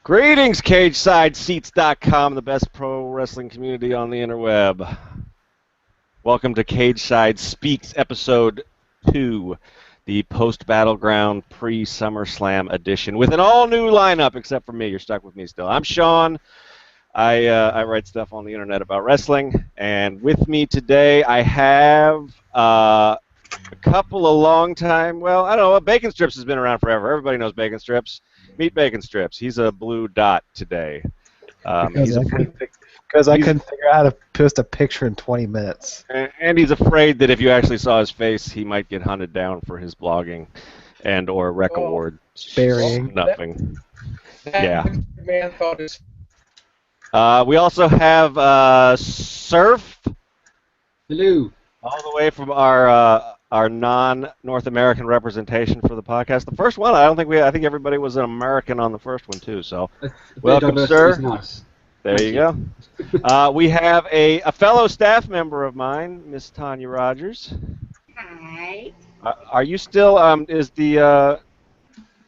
Greetings, CagesideSeats.com, the best pro wrestling community on the interweb. Welcome to Cageside Speaks, Episode 2, the post-Battleground pre-SummerSlam edition, with an all-new lineup, except for me. You're stuck with me still. I'm Sean. I write stuff on the internet about wrestling, and with me today I have a couple of long-time, well, I don't know, BaconStrips has been around forever. Everybody knows BaconStrips. Meet BaconStrips. He's a blue dot today. Because I couldn't figure out how to post a picture in 20 minutes. And he's afraid that if you actually saw his face, he might get hunted down for his blogging and or rec award. Burying. Nothing. Yeah. Man thought his... We also have SiRF. Hello. All the way from our non-North American representation for the podcast. The first one, I think everybody was an American on the first one too. So, welcome, sir. Nice. There you go. We have a fellow staff member of mine, Miss Tonya Rodgers. Hi. Are you still? What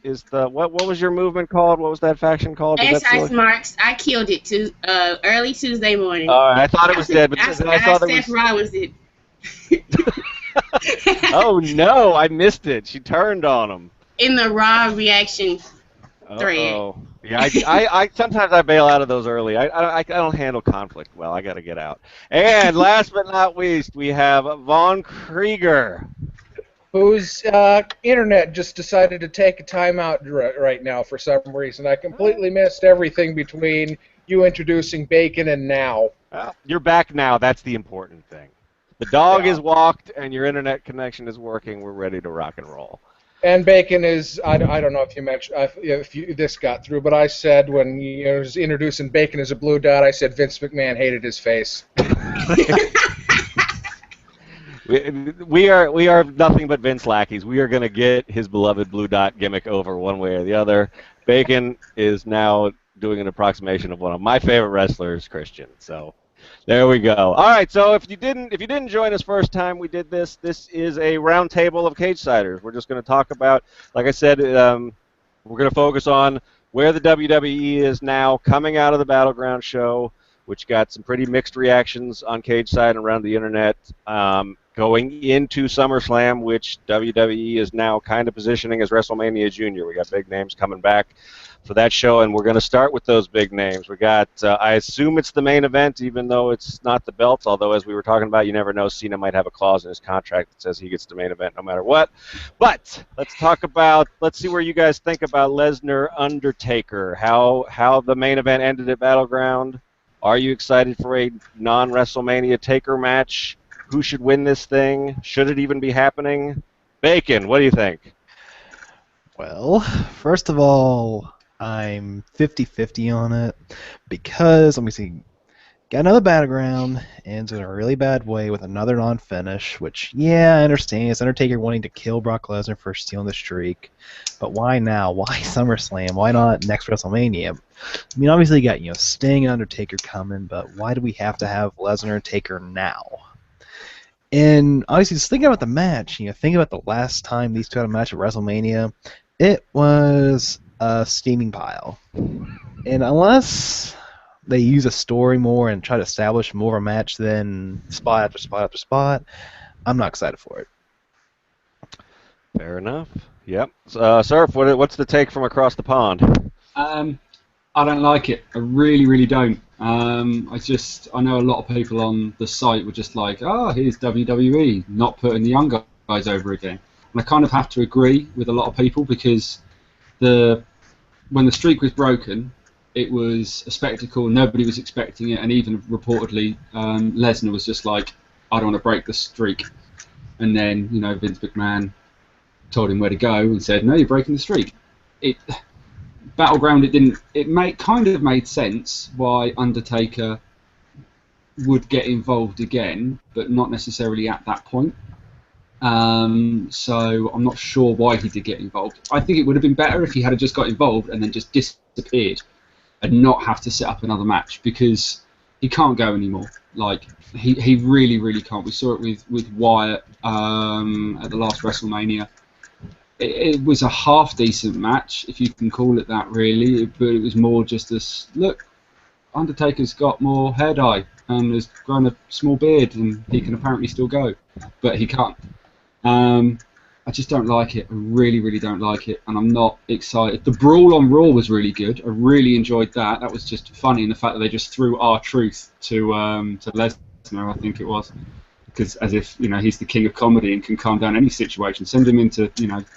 was your movement called? What was that faction called? Ice Marks. I killed it early Tuesday morning. I thought it was dead, but I saw that Seth Rollins did. Oh no, I missed it. She turned on him. In the Raw reaction thread. Oh, yeah. I sometimes I bail out of those early. I don't handle conflict well. I got to get out. And last but not least, we have Von Krieger, whose internet just decided to take a timeout right now for some reason. I completely missed everything between you introducing Bacon and now. Well, you're back now. That's the important thing. The dog is walked and your internet connection is working. We're ready to rock and roll. And Bacon is, I don't know if you mentioned, if this got through, but I said when you was introducing Bacon as a blue dot, I said Vince McMahon hated his face. We are nothing but Vince lackeys. We are going to get his beloved blue dot gimmick over one way or the other. Bacon is now doing an approximation of one of my favorite wrestlers, Christian. So there we go. All right. So if you didn't join us first time we did this, this is a round table of Cagesiders. We're just going to talk about, like I said, we're going to focus on where the WWE is now coming out of the Battleground show, which got some pretty mixed reactions on Cageside and around the internet. Going into SummerSlam, which WWE is now kind of positioning as WrestleMania Junior. We got big names coming back for that show, and we're going to start with those big names. We got, I assume it's the main event, even though it's not the belts, although as we were talking about, you never know, Cena might have a clause in his contract that says he gets the main event no matter what. But let's see where you guys think about Lesnar Undertaker, how the main event ended at Battleground. Are you excited for a non-WrestleMania Taker match? Who should win this thing? Should it even be happening? Bacon, what do you think? Well, first of all, I'm 50-50 on it because, let me see, got another Battleground, ends in a really bad way with another non-finish, which, yeah, I understand. It's Undertaker wanting to kill Brock Lesnar for stealing the streak, but why now? Why SummerSlam? Why not next WrestleMania? I mean, obviously you got, Sting and Undertaker coming, but why do we have to have Lesnar and Taker now? And obviously, just thinking about the match, thinking about the last time these two had a match at WrestleMania, it was a steaming pile. And unless they use a story more and try to establish more of a match than spot after spot after spot, I'm not excited for it. Fair enough. Yep. SiRF, what's the take from across the pond? I don't like it. I really, really don't. I know a lot of people on the site were just like, here's WWE, not putting the young guys over again. And I kind of have to agree with a lot of people because when the streak was broken, it was a spectacle, nobody was expecting it, and even reportedly Lesnar was just like, I don't want to break the streak. And then, Vince McMahon told him where to go and said, no, you're breaking the streak. Battleground, it kind of made sense why Undertaker would get involved again, but not necessarily at that point. So I'm not sure why he did get involved. I think it would have been better if he had just got involved and then just disappeared and not have to set up another match, because he can't go anymore. Like, he really, really can't. We saw it with Wyatt at the last WrestleMania. it was a half decent match, if you can call it that, really. But it was more just this look. Undertaker's got more hair dye and has grown a small beard, and he can apparently still go, but he can't. I just don't like it. I really, really don't like it, and I'm not excited. The brawl on Raw was really good. I really enjoyed that. That was just funny in the fact that they just threw R-Truth to Lesnar, I think it was, because as if he's the king of comedy and can calm down any situation. Send him into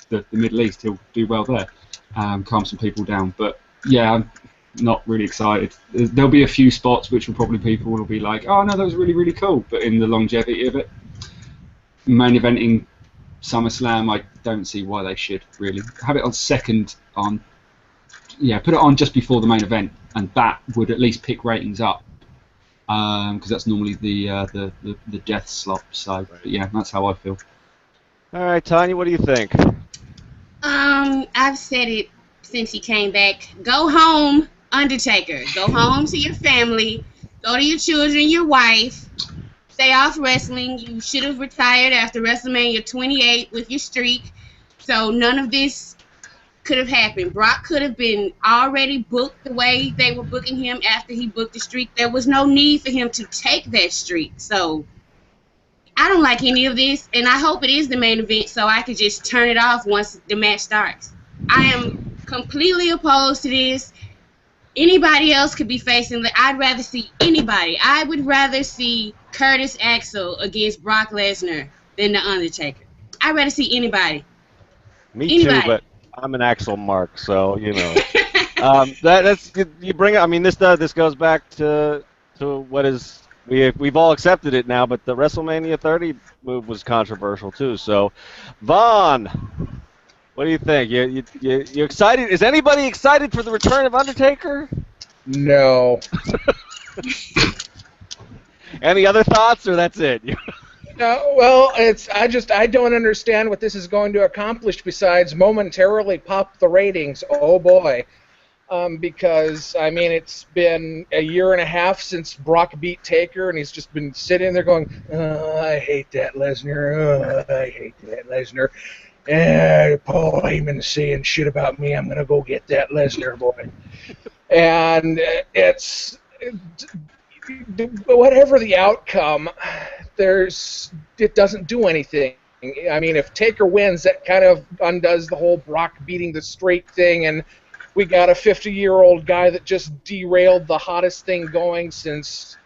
the Middle East, he'll do well there, calm some people down. But yeah, I'm not really excited. There'll be a few spots which people will be like, oh no, that was really, really cool. But in the longevity of it, main eventing SummerSlam, I don't see why they should really have it on second on. Yeah, put it on just before the main event, and that would at least pick ratings up, because that's normally the death slot. So but yeah, that's how I feel. All right, Tonya, what do you think? I've said it since he came back. Go home, Undertaker. Go home to your family. Go to your children, your wife. Stay off wrestling. You should have retired after WrestleMania 28 with your streak. So none of this could have happened. Brock could have been already booked the way they were booking him after he booked the streak. There was no need for him to take that streak. So I don't like any of this, and I hope it is the main event so I could just turn it off once the match starts. I am completely opposed to this. Anybody else could be facing. I'd rather see anybody. I would rather see Curtis Axel against Brock Lesnar than the Undertaker. I'd rather see anybody. Me Anybody. too, but I'm an Axel mark, so that's you bring it. I mean, this goes back to what is we've all accepted it now, but the WrestleMania 30 move was controversial too. So, Vaughn, what do you think? You excited? Is anybody excited for the return of Undertaker? No. Any other thoughts, or that's it? Well, I don't understand what this is going to accomplish besides momentarily pop the ratings. Oh boy. Because, I mean, it's been a year and a half since Brock beat Taker, and he's just been sitting there going, I hate that Lesnar. I hate that Lesnar. Paul Heyman's saying shit about me. I'm going to go get that Lesnar boy. And whatever the outcome, it doesn't do anything. I mean, if Taker wins, that kind of undoes the whole Brock beating the streak thing, and we got a 50-year-old guy that just derailed the hottest thing going since,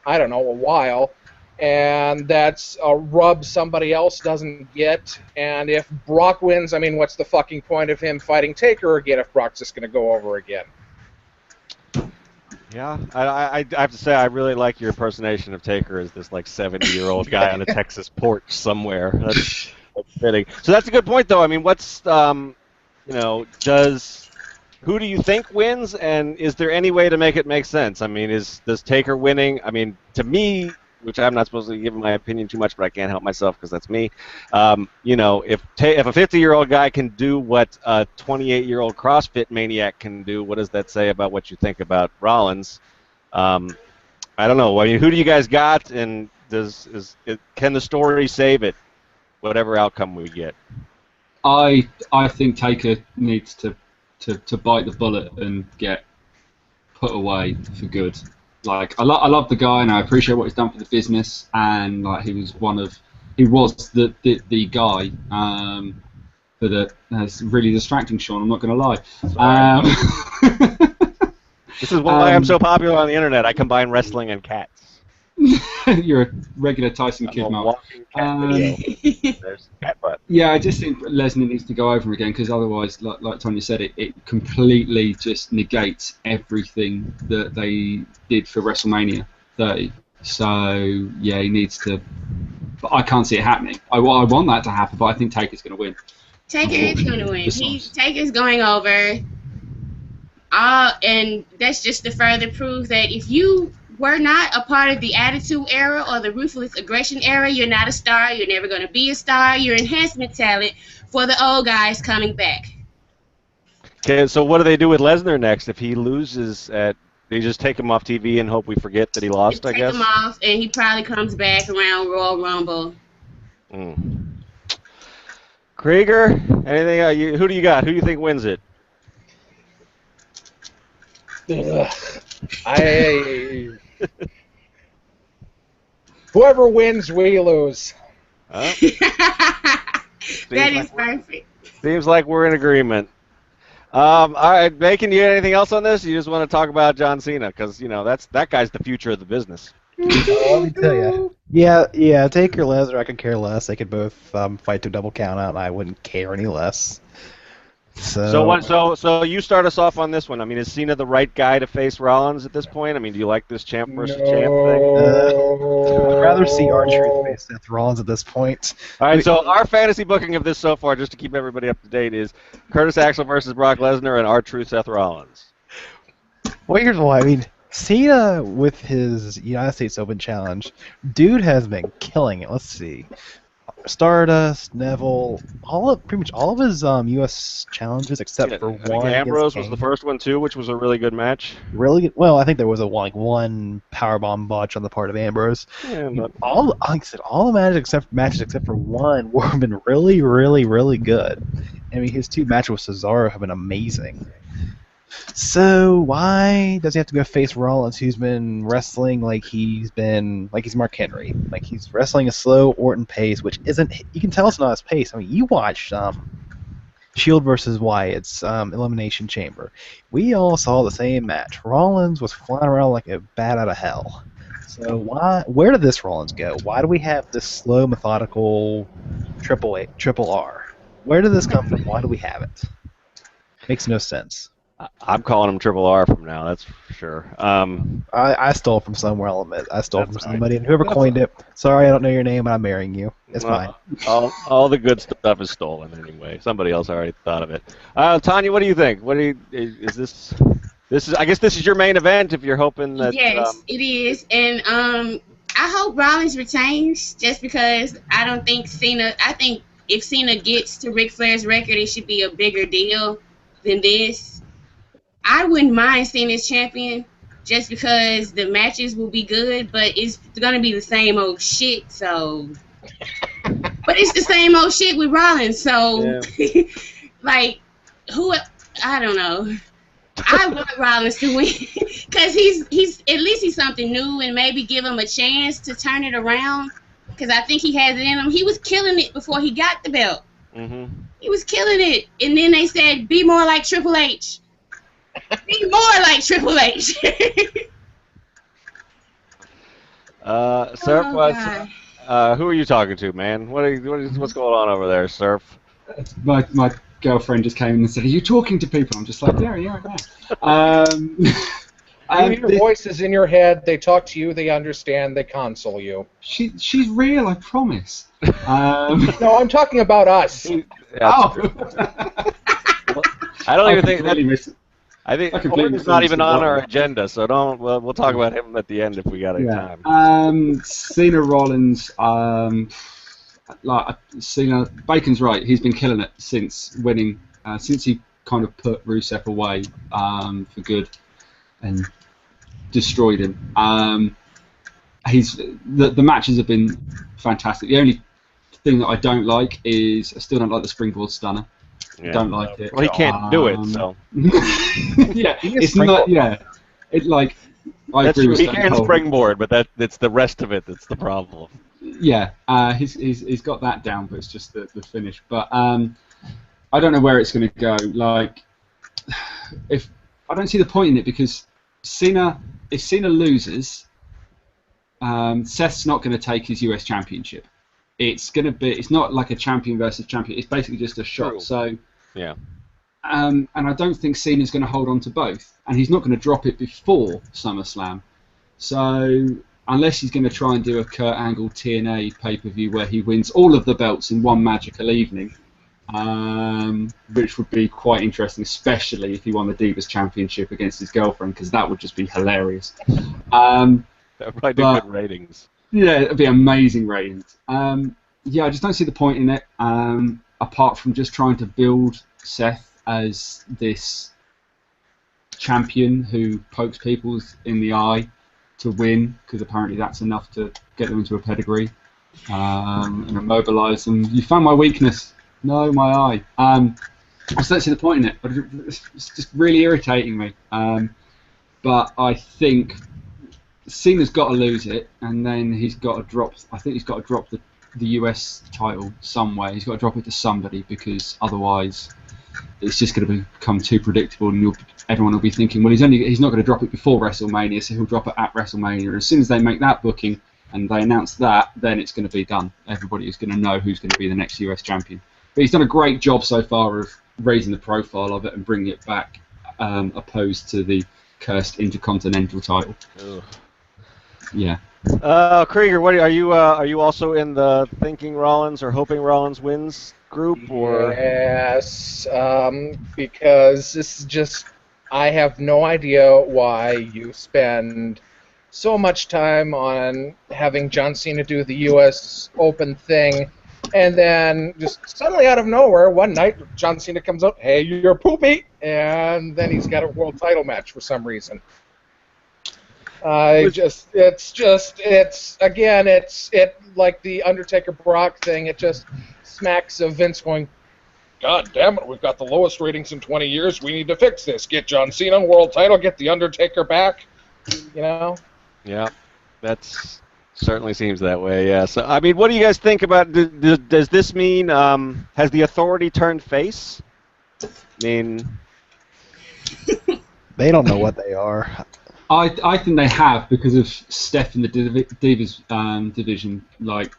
I don't know, a while. And that's a rub somebody else doesn't get. And if Brock wins, I mean, what's the fucking point of him fighting Taker again if Brock's just going to go over again? Yeah, I have to say I really like your impersonation of Taker as this like 70-year-old guy on a Texas porch somewhere. That's fitting. So that's a good point, though. I mean, what's who do you think wins, and is there any way to make it make sense? I mean, does Taker winning? I mean, to me, which I'm not supposed to give my opinion too much, but I can't help myself because that's me. If a 50-year-old guy can do what a 28-year-old CrossFit maniac can do, what does that say about what you think about Rollins? I don't know. I mean, who do you guys got, and can the story save it, whatever outcome we get? I think Taker needs to bite the bullet and get put away for good. Like I love the guy and I appreciate what he's done for the business, and like he was the guy for the that's really distracting, Sean. I'm not going to lie. This is why I'm so popular on the internet. I combine wrestling and cats. You're a regular Tyson Kidd, Mark. There's cat butt. Yeah, I just think Lesnar needs to go over again because otherwise, like Tonya said, it completely just negates everything that they did for WrestleMania 30. So yeah, he needs to. But I can't see it happening. I want that to happen, but I think Taker's going to win. Taker is going to win. Taker's going over. And that's just to further prove that if you were not a part of the Attitude Era or the Ruthless Aggression Era, you're not a star. You're never going to be a star. You're enhancement talent for the old guys coming back. Okay, so what do they do with Lesnar next? If he loses they just take him off TV and hope we forget that he lost, I guess? Take him off, and he probably comes back around Royal Rumble. Krieger, anything? Who do you got? Who do you think wins it? Whoever wins, we lose. Huh? That is perfect. Seems like we're in agreement. All right, Bacon, you got anything else on this? You just want to talk about John Cena because that guy's the future of the business. Let me tell you. Yeah. Taker, Lesnar, I could care less. They could both fight to double count out, and I wouldn't care any less. So you start us off on this one. I mean, is Cena the right guy to face Rollins at this point? I mean, do you like this champ versus champ thing? I'd rather see R-Truth face Seth Rollins at this point. All right, so our fantasy booking of this so far, just to keep everybody up to date, is Curtis Axel versus Brock Lesnar and R-Truth Seth Rollins. Well, here's why. I mean, Cena with his United States Open Challenge, dude has been killing it. Let's see. Stardust, Neville, pretty much all of his U.S. challenges except for one. Ambrose was the first one too, which was a really good match. Really good. Well, I think there was one powerbomb botch on the part of Ambrose. Yeah, but Like I said, all the matches except for one have been really, really, really good. I mean, his 2 matches with Cesaro have been amazing. So why does he have to go face Rollins, who's been wrestling like he's Mark Henry, like he's wrestling a slow Orton pace, which isn't. You can tell it's not his pace. I mean, you watched Shield versus Wyatt's Elimination Chamber. We all saw the same match. Rollins was flying around like a bat out of hell. So where did this Rollins go? Why do we have this slow, methodical triple R? Where did this come from? Why do we have it? Makes no sense. I'm calling him Triple R from now. That's for sure. I stole from somewhere. I'll admit. I stole from somebody, and whoever coined it. Sorry, I don't know your name, but I'm marrying you. It's fine. All the good stuff is stolen anyway. Somebody else already thought of it. Tanya, what do you think? Is this? I guess this is your main event. If you're hoping that. Yes, it is, and I hope Rollins retains, just because I don't think Cena. I think if Cena gets to Ric Flair's record, it should be a bigger deal than this. I wouldn't mind seeing as champion just because the matches will be good, but it's going to be the same old shit, so... But it's the same old shit with Rollins, so... Yeah. I don't know. I want Rollins to win because he's at least he's something new, and maybe give him a chance to turn it around because I think he has it in him. He was killing it before he got the belt. Mm-hmm. He was killing it, and then they said, be more like Triple H. Be more like Triple H. Surf, who are you talking to, man? What's going on over there, Surf? My girlfriend just came in and said, "Are you talking to people?" I'm just like, "Yeah, you hear voices in your head. They talk to you. They understand. They console you. She's real, I promise. No, I'm talking about us. I don't even think really miss it. I think Orton's not even on our agenda, so don't. We'll talk about him at the end if we got any time. Cena Rollins. Cena. Bacon's right. He's been killing it since winning. Since he kind of put Rusev away for good and destroyed him. The matches have been fantastic. The only thing that I don't like is I still don't like the springboard stunner. Yeah. Don't like it. Well, he can't do it, so. Yeah, it's not. Yeah, it like. I that's agree true. With he can springboard, but it's the rest of it that's the problem. Yeah, he's got that down, but it's just the finish. But I don't know where it's going to go. Like, if I don't see the point in it because if Cena loses, Seth's not going to take his US Championship. It's not like a champion versus champion. It's basically just a shot. True. So yeah. And I don't think Cena's going to hold on to both, and he's not going to drop it before SummerSlam. So unless he's going to try and do a Kurt Angle TNA pay-per-view where he wins all of the belts in one magical evening, which would be quite interesting, especially if he won the Divas Championship against his girlfriend, because that would just be hilarious. That would probably do good ratings. Yeah, it'd be amazing ratings. I just don't see the point in it, apart from just trying to build Seth as this champion who pokes people in the eye to win, because apparently that's enough to get them into a pedigree and immobilise them. You found my weakness. No, my eye. I just don't see the point in it. It's just really irritating me. But I think Cena's got to lose it, and then he's got to drop. I think he's got to drop the US title some way. He's got to drop it to somebody, because otherwise it's just going to become too predictable, and everyone will be thinking, well, he's not going to drop it before WrestleMania, so he'll drop it at WrestleMania. And as soon as they make that booking and they announce that, then it's going to be done. Everybody is going to know who's going to be the next US champion. But he's done a great job so far of raising the profile of it and bringing it back, opposed to the cursed Intercontinental title. Ugh. Yeah. Krieger, what are you also in the thinking Rollins or hoping Rollins wins group, or? Yes, because this is just, I have no idea why you spend so much time on having John Cena do the U.S. Open thing, and then just suddenly out of nowhere, one night, John Cena comes out, hey, you're poopy, and then he's got a world title match for some reason. It's like the Undertaker Brock thing. It just smacks of Vince going, God damn it, we've got the lowest ratings in 20 years. We need to fix this. Get John Cena world title. Get the Undertaker back. You know. Yeah, that's certainly seems that way. Yeah. So I mean, what do you guys think about? Does this mean has the Authority turned face? I mean, They don't know what they are. I think they have, because of Steph in the Divas division. Like,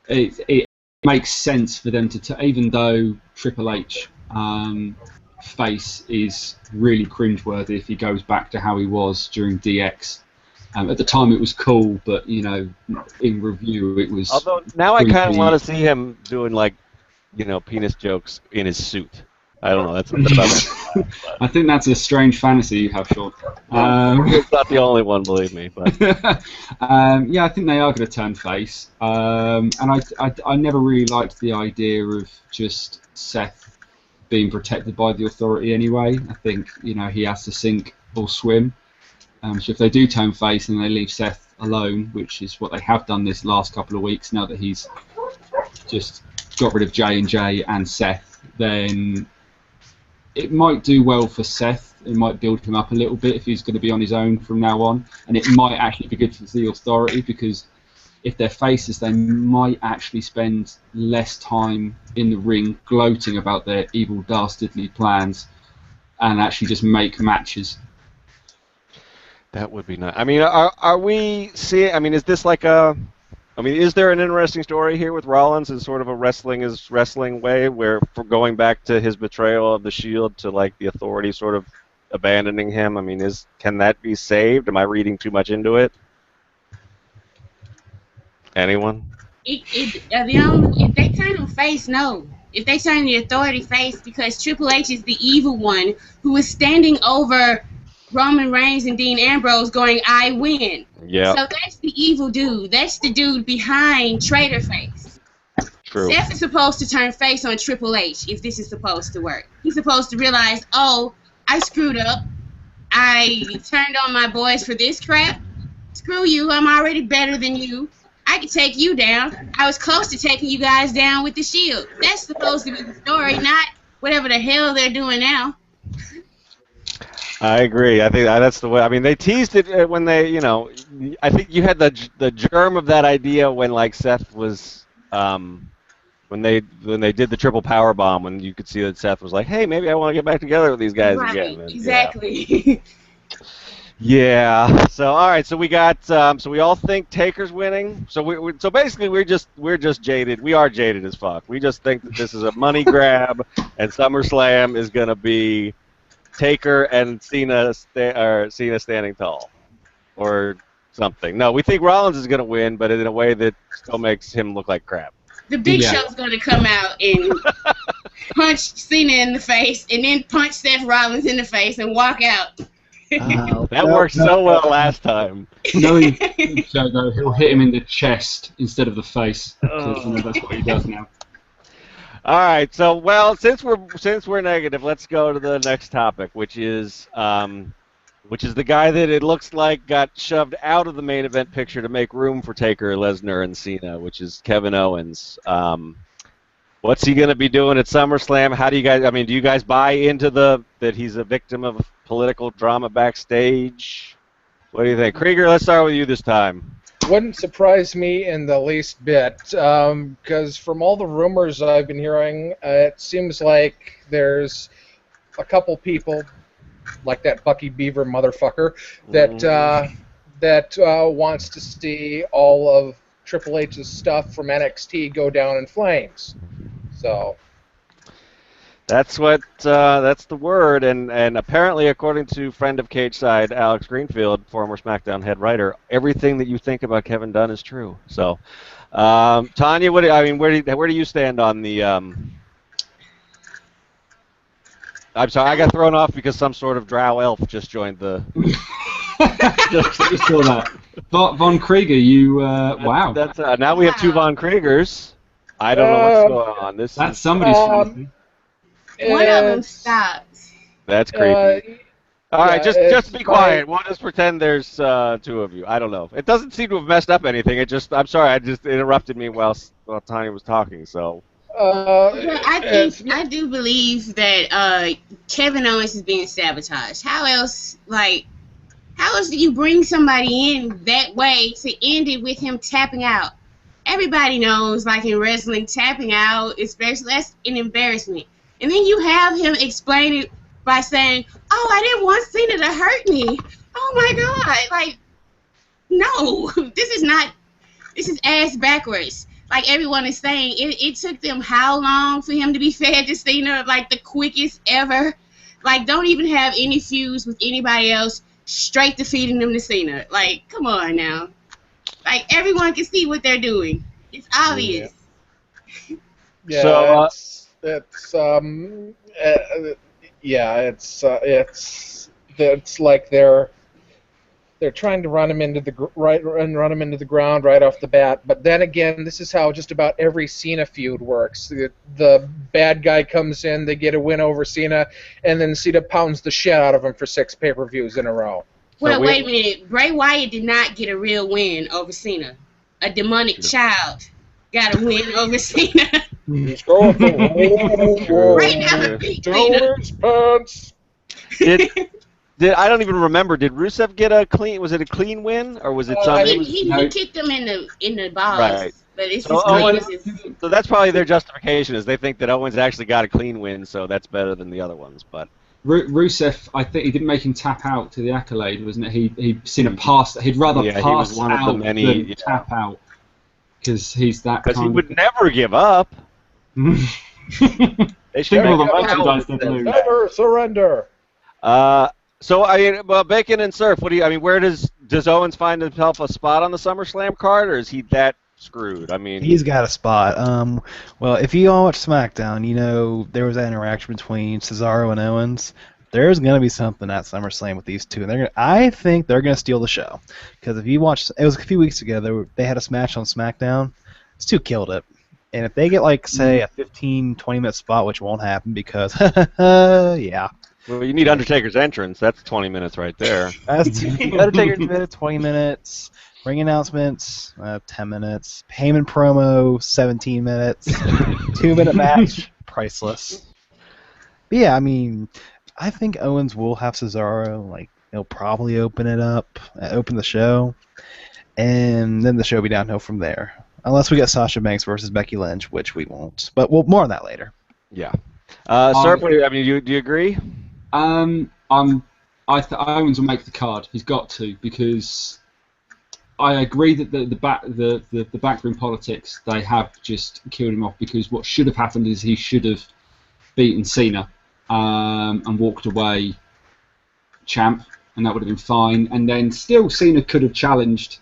it makes sense for them to even though Triple H face is really cringeworthy if he goes back to how he was during DX. At the time it was cool, but in review it was. Although now I kind of want to see him doing penis jokes in his suit. I don't know. That's I think that's a strange fantasy you have, Sean. It's not the only one, believe me. But yeah, I think they are going to turn face. And I never really liked the idea of just Seth being protected by the Authority anyway. I think he has to sink or swim. So if they do turn face and they leave Seth alone, which is what they have done this last couple of weeks, now that he's just got rid of J&J and Seth, then it might do well for Seth. It might build him up a little bit if he's going to be on his own from now on. And it might actually be good for the Authority, because if they're faces, they might actually spend less time in the ring gloating about their evil, dastardly plans and actually just make matches. that would be nice. I mean, are we seeing? I mean, is this like a? I mean, is there an interesting story here with Rollins in sort of a wrestling is wrestling way, where for going back to his betrayal of the Shield to like the Authority sort of abandoning him? I mean, can that be saved? Am I reading too much into it? Anyone? If they turn him face, no. If they turn the Authority face, because Triple H is the evil one who is standing over Roman Reigns and Dean Ambrose going, I win. Yeah. So that's the evil dude. That's the dude behind Traitor Face. True. Seth is supposed to turn face on Triple H if this is supposed to work. He's supposed to realize, oh, I screwed up. I turned on my boys for this crap. Screw you. I'm already better than you. I could take you down. I was close to taking you guys down with the Shield. That's supposed to be the story, not whatever the hell they're doing now. I agree. I think that's the way. I mean, they teased it when they, I think you had the germ of that idea when like Seth was, when they did the triple power bomb, when you could see that Seth was like, hey, maybe I want to get back together with these guys again. And, exactly. Yeah. So all right. So we got. So we all think Taker's winning. So so basically we're just jaded. We are jaded as fuck. We just think that this is a money grab, and SummerSlam is gonna be Taker and Cena standing tall, or something. No, we think Rollins is gonna win, but in a way that still makes him look like crap. The Big Show's gonna come out and punch Cena in the face, and then punch Seth Rollins in the face and walk out. That worked so well last time. Knowing Show though, he'll hit him in the chest instead of the face. Because that's what he does now. All right, so since we're negative, let's go to the next topic, which is the guy that it looks like got shoved out of the main event picture to make room for Taker, Lesnar, and Cena, which is Kevin Owens. What's he going to be doing at SummerSlam? How do you guys? I mean, do you guys buy into that he's a victim of political drama backstage? What do you think, Krieger? Let's start with you this time. Wouldn't surprise me in the least bit, because from all the rumors I've been hearing, it seems like there's a couple people, like that Bucky Beaver motherfucker, that wants to see all of Triple H's stuff from NXT go down in flames. So that's the word, and apparently, according to friend of Cageside, Alex Greenfield, former SmackDown head writer, everything that you think about Kevin Dunn is true. So, Tonya, where do you stand on the? I'm sorry, I got thrown off because some sort of drow elf just joined the. Just saw that. Von Krieger, you wow. That's now we have two Von Kriegers. I don't know what's going on. That's somebody's fantasy. One of them stopped. That's creepy. All right, just be quiet. We'll just pretend there's two of you. I don't know. It doesn't seem to have messed up anything. I'm sorry. I just interrupted me while Tonya was talking. So. I do believe that Kevin Owens is being sabotaged. How else do you bring somebody in that way to end it with him tapping out? Everybody knows, like in wrestling, tapping out, especially, that's an embarrassment. And then you have him explain it by saying, "Oh, I didn't want Cena to hurt me." Oh my God! Like, no, this is ass backwards. Like everyone is saying, it took them how long for him to be fed to Cena? Like the quickest ever. Like, don't even have any feuds with anybody else. Straight to feeding them to Cena. Like, come on now. Like, everyone can see what they're doing. It's obvious. Yeah, so, it's like they're trying to run him into the ground right off the bat. But then again, this is how just about every Cena feud works. The bad guy comes in, they get a win over Cena, and then Cena pounds the shit out of him for 6 pay-per-views in a row. Well, wait a minute. Bray Wyatt did not get a real win over Cena. A demonic child got a win over Cena. He's going for Right now, pants. I don't even remember. Did Rusev get a clean? Was it a clean win, or was it something? He kicked him in the balls. Right. But it's so that's probably their justification, is they think that Owens actually got a clean win, so that's better than the other ones. But Rusev, I think he didn't make him tap out to the accolade, wasn't it? He'd seen a pass. He'd rather pass he was one out of the many, than tap out, because he's that. Because he would never give up. They should Think of all the merchandise they lose. Never surrender. So Bacon and SiRF. What do you? I mean, where does Owens find himself a spot on the SummerSlam card, or is he that screwed? I mean, he's got a spot. Well, if you all watch SmackDown, you know there was that interaction between Cesaro and Owens. There's gonna be something at SummerSlam with these two, and I think they're gonna steal the show. Because if you watch, it was a few weeks ago. They had a match on SmackDown. These two killed it. And if they get, like, say, a 15-20-minute spot, which won't happen because, yeah. Well, you need Undertaker's entrance. That's 20 minutes right there. That's Undertaker's minute, 20 minutes. Ring announcements, 10 minutes. Heyman promo, 17 minutes. 2-minute match, priceless. But yeah, I mean, I think Owens will have Cesaro. Like, he'll probably open the show. And then the show will be downhill from there. Unless we get Sasha Banks versus Becky Lynch, which we won't. But more on that later. Yeah. SiRF, do you agree? Owens will make the card. He's got to, because I agree that the backroom politics, they have just killed him off, because what should have happened is he should have beaten Cena and walked away champ, and that would have been fine. And then still Cena could have challenged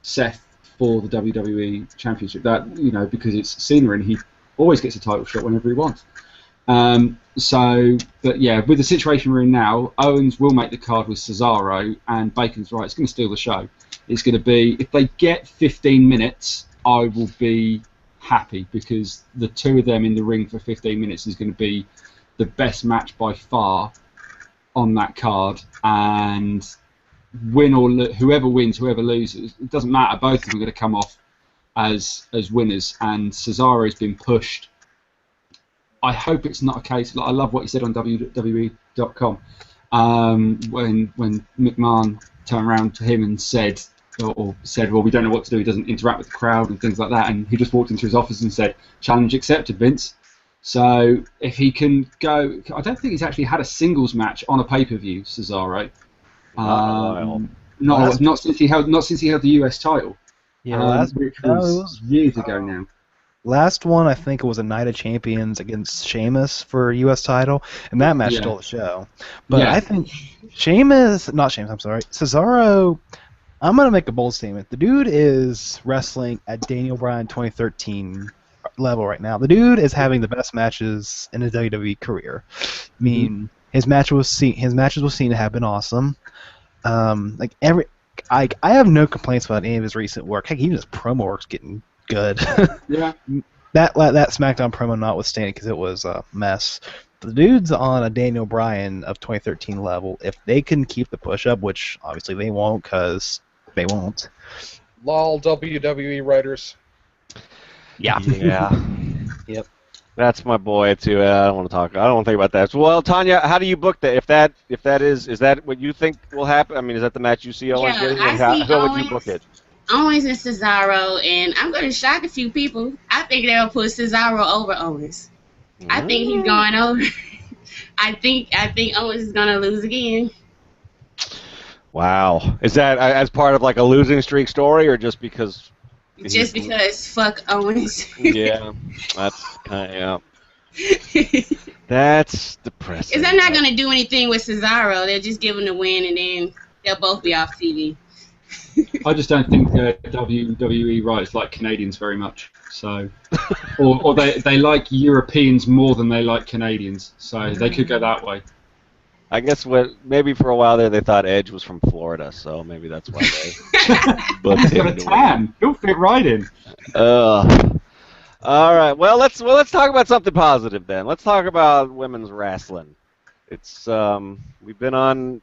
Seth for the WWE Championship. That, because it's Cena and he always gets a title shot whenever he wants. But yeah, with the situation we're in now, Owens will make the card with Cesaro, and Bacon's right, it's going to steal the show. It's going to be, if they get 15 minutes, I will be happy, because the two of them in the ring for 15 minutes is going to be the best match by far on that card, and whoever wins, whoever loses, it doesn't matter, both of them are going to come off as winners, and Cesaro's been pushed I hope it's not a case. Like, I love what he said on WWE.com when McMahon turned around to him and said, well, we don't know what to do. He doesn't interact with the crowd and things like that. And he just walked into his office and said, "Challenge accepted, Vince." So if he can go, I don't think he's actually had a singles match on a pay-per-view, Cesaro. Not since he held the US title. Yeah, which was years ago now. Last one, I think it was a Night of Champions against Sheamus for U.S. title, and that match stole the show. But I think Cesaro, I'm going to make a bold statement. The dude is wrestling at Daniel Bryan 2013 level right now. The dude is having the best matches in his WWE career. I mean, his matches with Cena have been awesome. I have no complaints about any of his recent work. Heck, even his promo work's getting good. Yeah. That SmackDown promo notwithstanding, because it was a mess. The dude's on a Daniel Bryan of 2013 level. If they can keep the push up, which obviously they won't, because they won't. Lol, WWE writers. Yeah. Yep. That's my boy too. I don't want to talk. I don't want to think about that. So, well, Tonya, how do you book that? If that is that what you think will happen? I mean, is that the match you see Owens getting? How would you book it? Owens and Cesaro, and I'm going to shock a few people. I think they'll put Cesaro over Owens. I think he's going over. I think Owens is going to lose again. Wow. Is that as part of like a losing streak story, or just because? Just because fuck Owens. Yeah, that's kind of, that's depressing. Because they're not going to do anything with Cesaro. They'll just give him the win, and then they'll both be off TV. I just don't think WWE writers like Canadians very much. So, or they like Europeans more than they like Canadians. So they could go that way. I guess maybe for a while there they thought Edge was from Florida, so maybe that's why they booked him. He's got a tan. He'll fit right in. All right. Well, let's talk about something positive then. Let's talk about women's wrestling. It's we've been on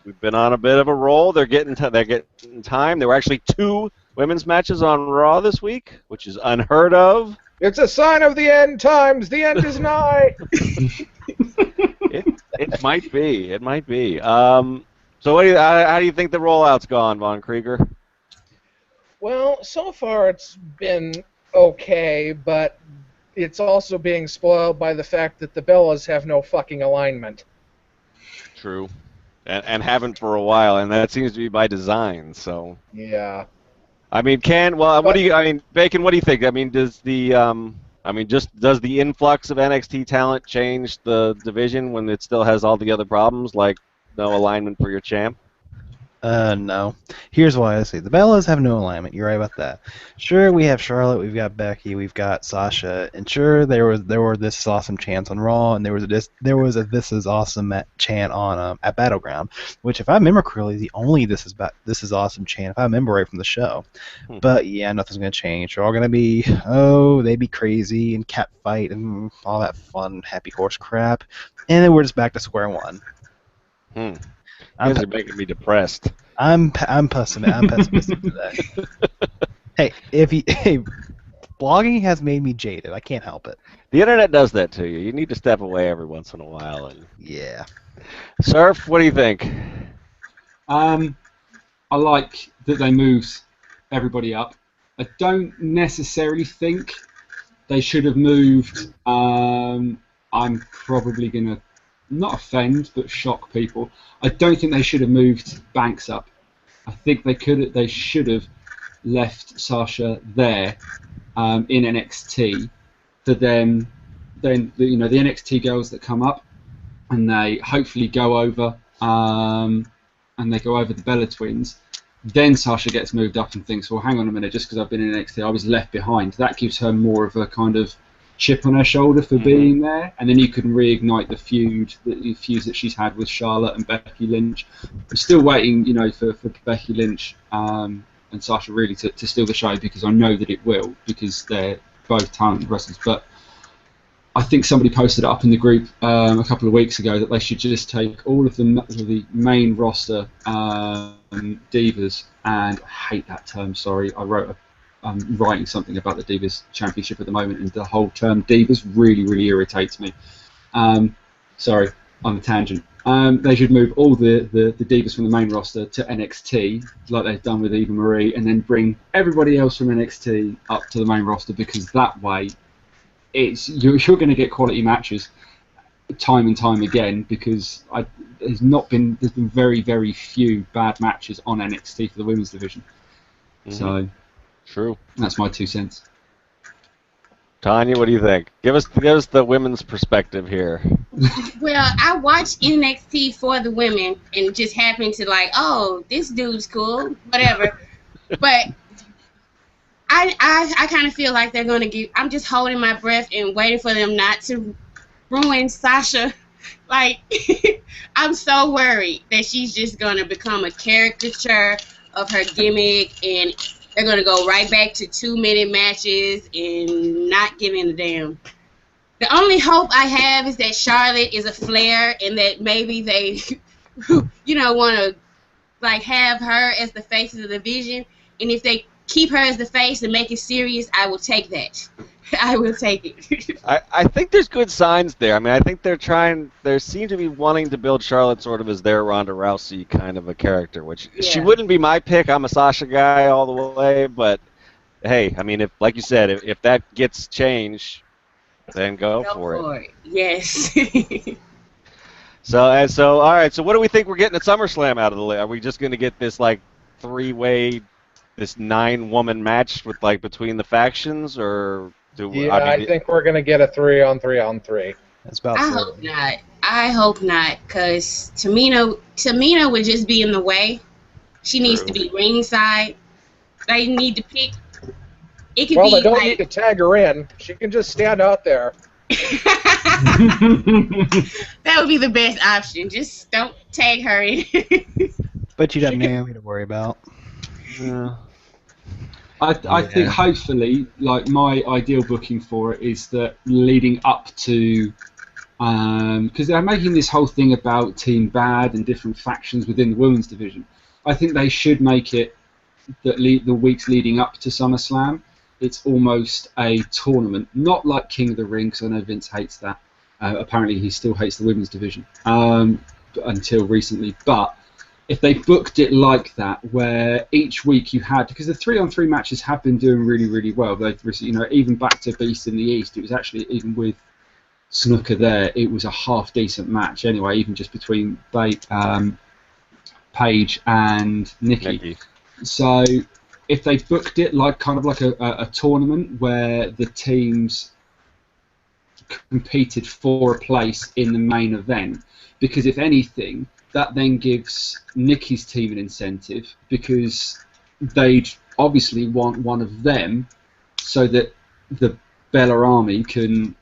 a bit of a roll. They're getting time. There were actually 2 women's matches on Raw this week, which is unheard of. It's a sign of the end times. The end is nigh. It might be. It might be. So how do you think the rollout's gone, Von Krieger? Well, so far it's been okay, but it's also being spoiled by the fact that the Bellas have no fucking alignment. True. And haven't for a while, and that seems to be by design. So yeah, I mean, Bacon? What do you think? I mean, does the influx of NXT talent change the division when it still has all the other problems, like no alignment for your champ? No. Here's why I say the Bellas have no alignment. You're right about that. Sure, we have Charlotte, we've got Becky, we've got Sasha, and sure there were This Is Awesome chants on Raw, and there was a This Is Awesome chant on at Battleground, which if I remember correctly, the only This Is Awesome chant if I remember right from the show. But yeah, nothing's gonna change. They're all gonna be they be crazy and cat fight and all that fun happy horse crap, and then we're just back to square one. You guys are making me depressed. I'm pessimistic today. Hey, blogging has made me jaded. I can't help it. The internet does that to you. You need to step away every once in a while. Yeah. SiRF, what do you think? I like that they moved everybody up. I don't necessarily think they should have moved. I'm probably going to not offend, but shock people. I don't think they should have moved Banks up. I think they should have left Sasha there in NXT. For them, then the NXT girls that come up, and they hopefully go over, and they go over the Bella Twins. Then Sasha gets moved up and thinks, well, hang on a minute, just because I've been in NXT, I was left behind. That gives her more of a kind of chip on her shoulder for being there, and then you can reignite the feuds that she's had with Charlotte and Becky Lynch. I'm still waiting, for Becky Lynch and Sasha really to steal the show, because I know that it will, because they're both talented wrestlers. But I think somebody posted up in the group a couple of weeks ago that they should just take all of the main roster divas, and I hate that term, sorry, I wrote I'm writing something about the Divas Championship at the moment, and the whole term Divas really irritates me. Sorry, on a tangent. They should move all the Divas from the main roster to NXT, like they've done with Eva Marie, and then bring everybody else from NXT up to the main roster, because that way you're going to get quality matches time and time again, because there's been very few bad matches on NXT for the women's division. Mm-hmm. So true. That's my 2 cents. Tonya, what do you think? Give us the women's perspective here. Well, I watched NXT for the women and just happened to like, oh, this dude's cool, whatever. But I kind of feel like they're going to give. I'm just holding my breath and waiting for them not to ruin Sasha. Like, I'm so worried that she's just going to become a caricature of her gimmick, and they're going to go right back to 2-minute matches and not giving a damn. The only hope I have is that Charlotte is a Flair, and that maybe they, want to like have her as the face of the division. And if they keep her as the face and make it serious, I will take that. I will take it. I think there's good signs there. I mean, I think they seem to be wanting to build Charlotte sort of as their Ronda Rousey kind of a character, which she wouldn't be my pick. I'm a Sasha guy all the way, but hey, I mean, if like you said, if that gets changed, then go for it. Yes. So all right. So what do we think we're getting at SummerSlam out of the way? Are we just going to get this like 3-way, this 9-woman match with like between the factions, or I think we're going to get a 3-on-3-on-3. That's about. I hope not. I hope not, because Tamina would just be in the way. She needs to be ringside. They need to pick. It could be they don't like, need to tag her in. She can just stand out there. That would be the best option. Just don't tag her in. But you'd have Naomi to worry about. Yeah. I think hopefully, like, my ideal booking for it is that leading up to, because they're making this whole thing about Team Bad and different factions within the women's division. I think they should make it that the weeks leading up to SummerSlam, it's almost a tournament, not like King of the Ring, because I know Vince hates that. Apparently, he still hates the women's division until recently, but if they booked it like that, where each week you had, because the 3-on-3 matches have been doing really well. Even back to Beast in the East, it was actually, even with Snooker there, it was a half decent match anyway, even just between Paige and Nikki. So if they booked it like kind of like a tournament where the teams competed for a place in the main event, because if anything, that then gives Nikki's team an incentive, because they'd obviously want one of them so that the Bella Army can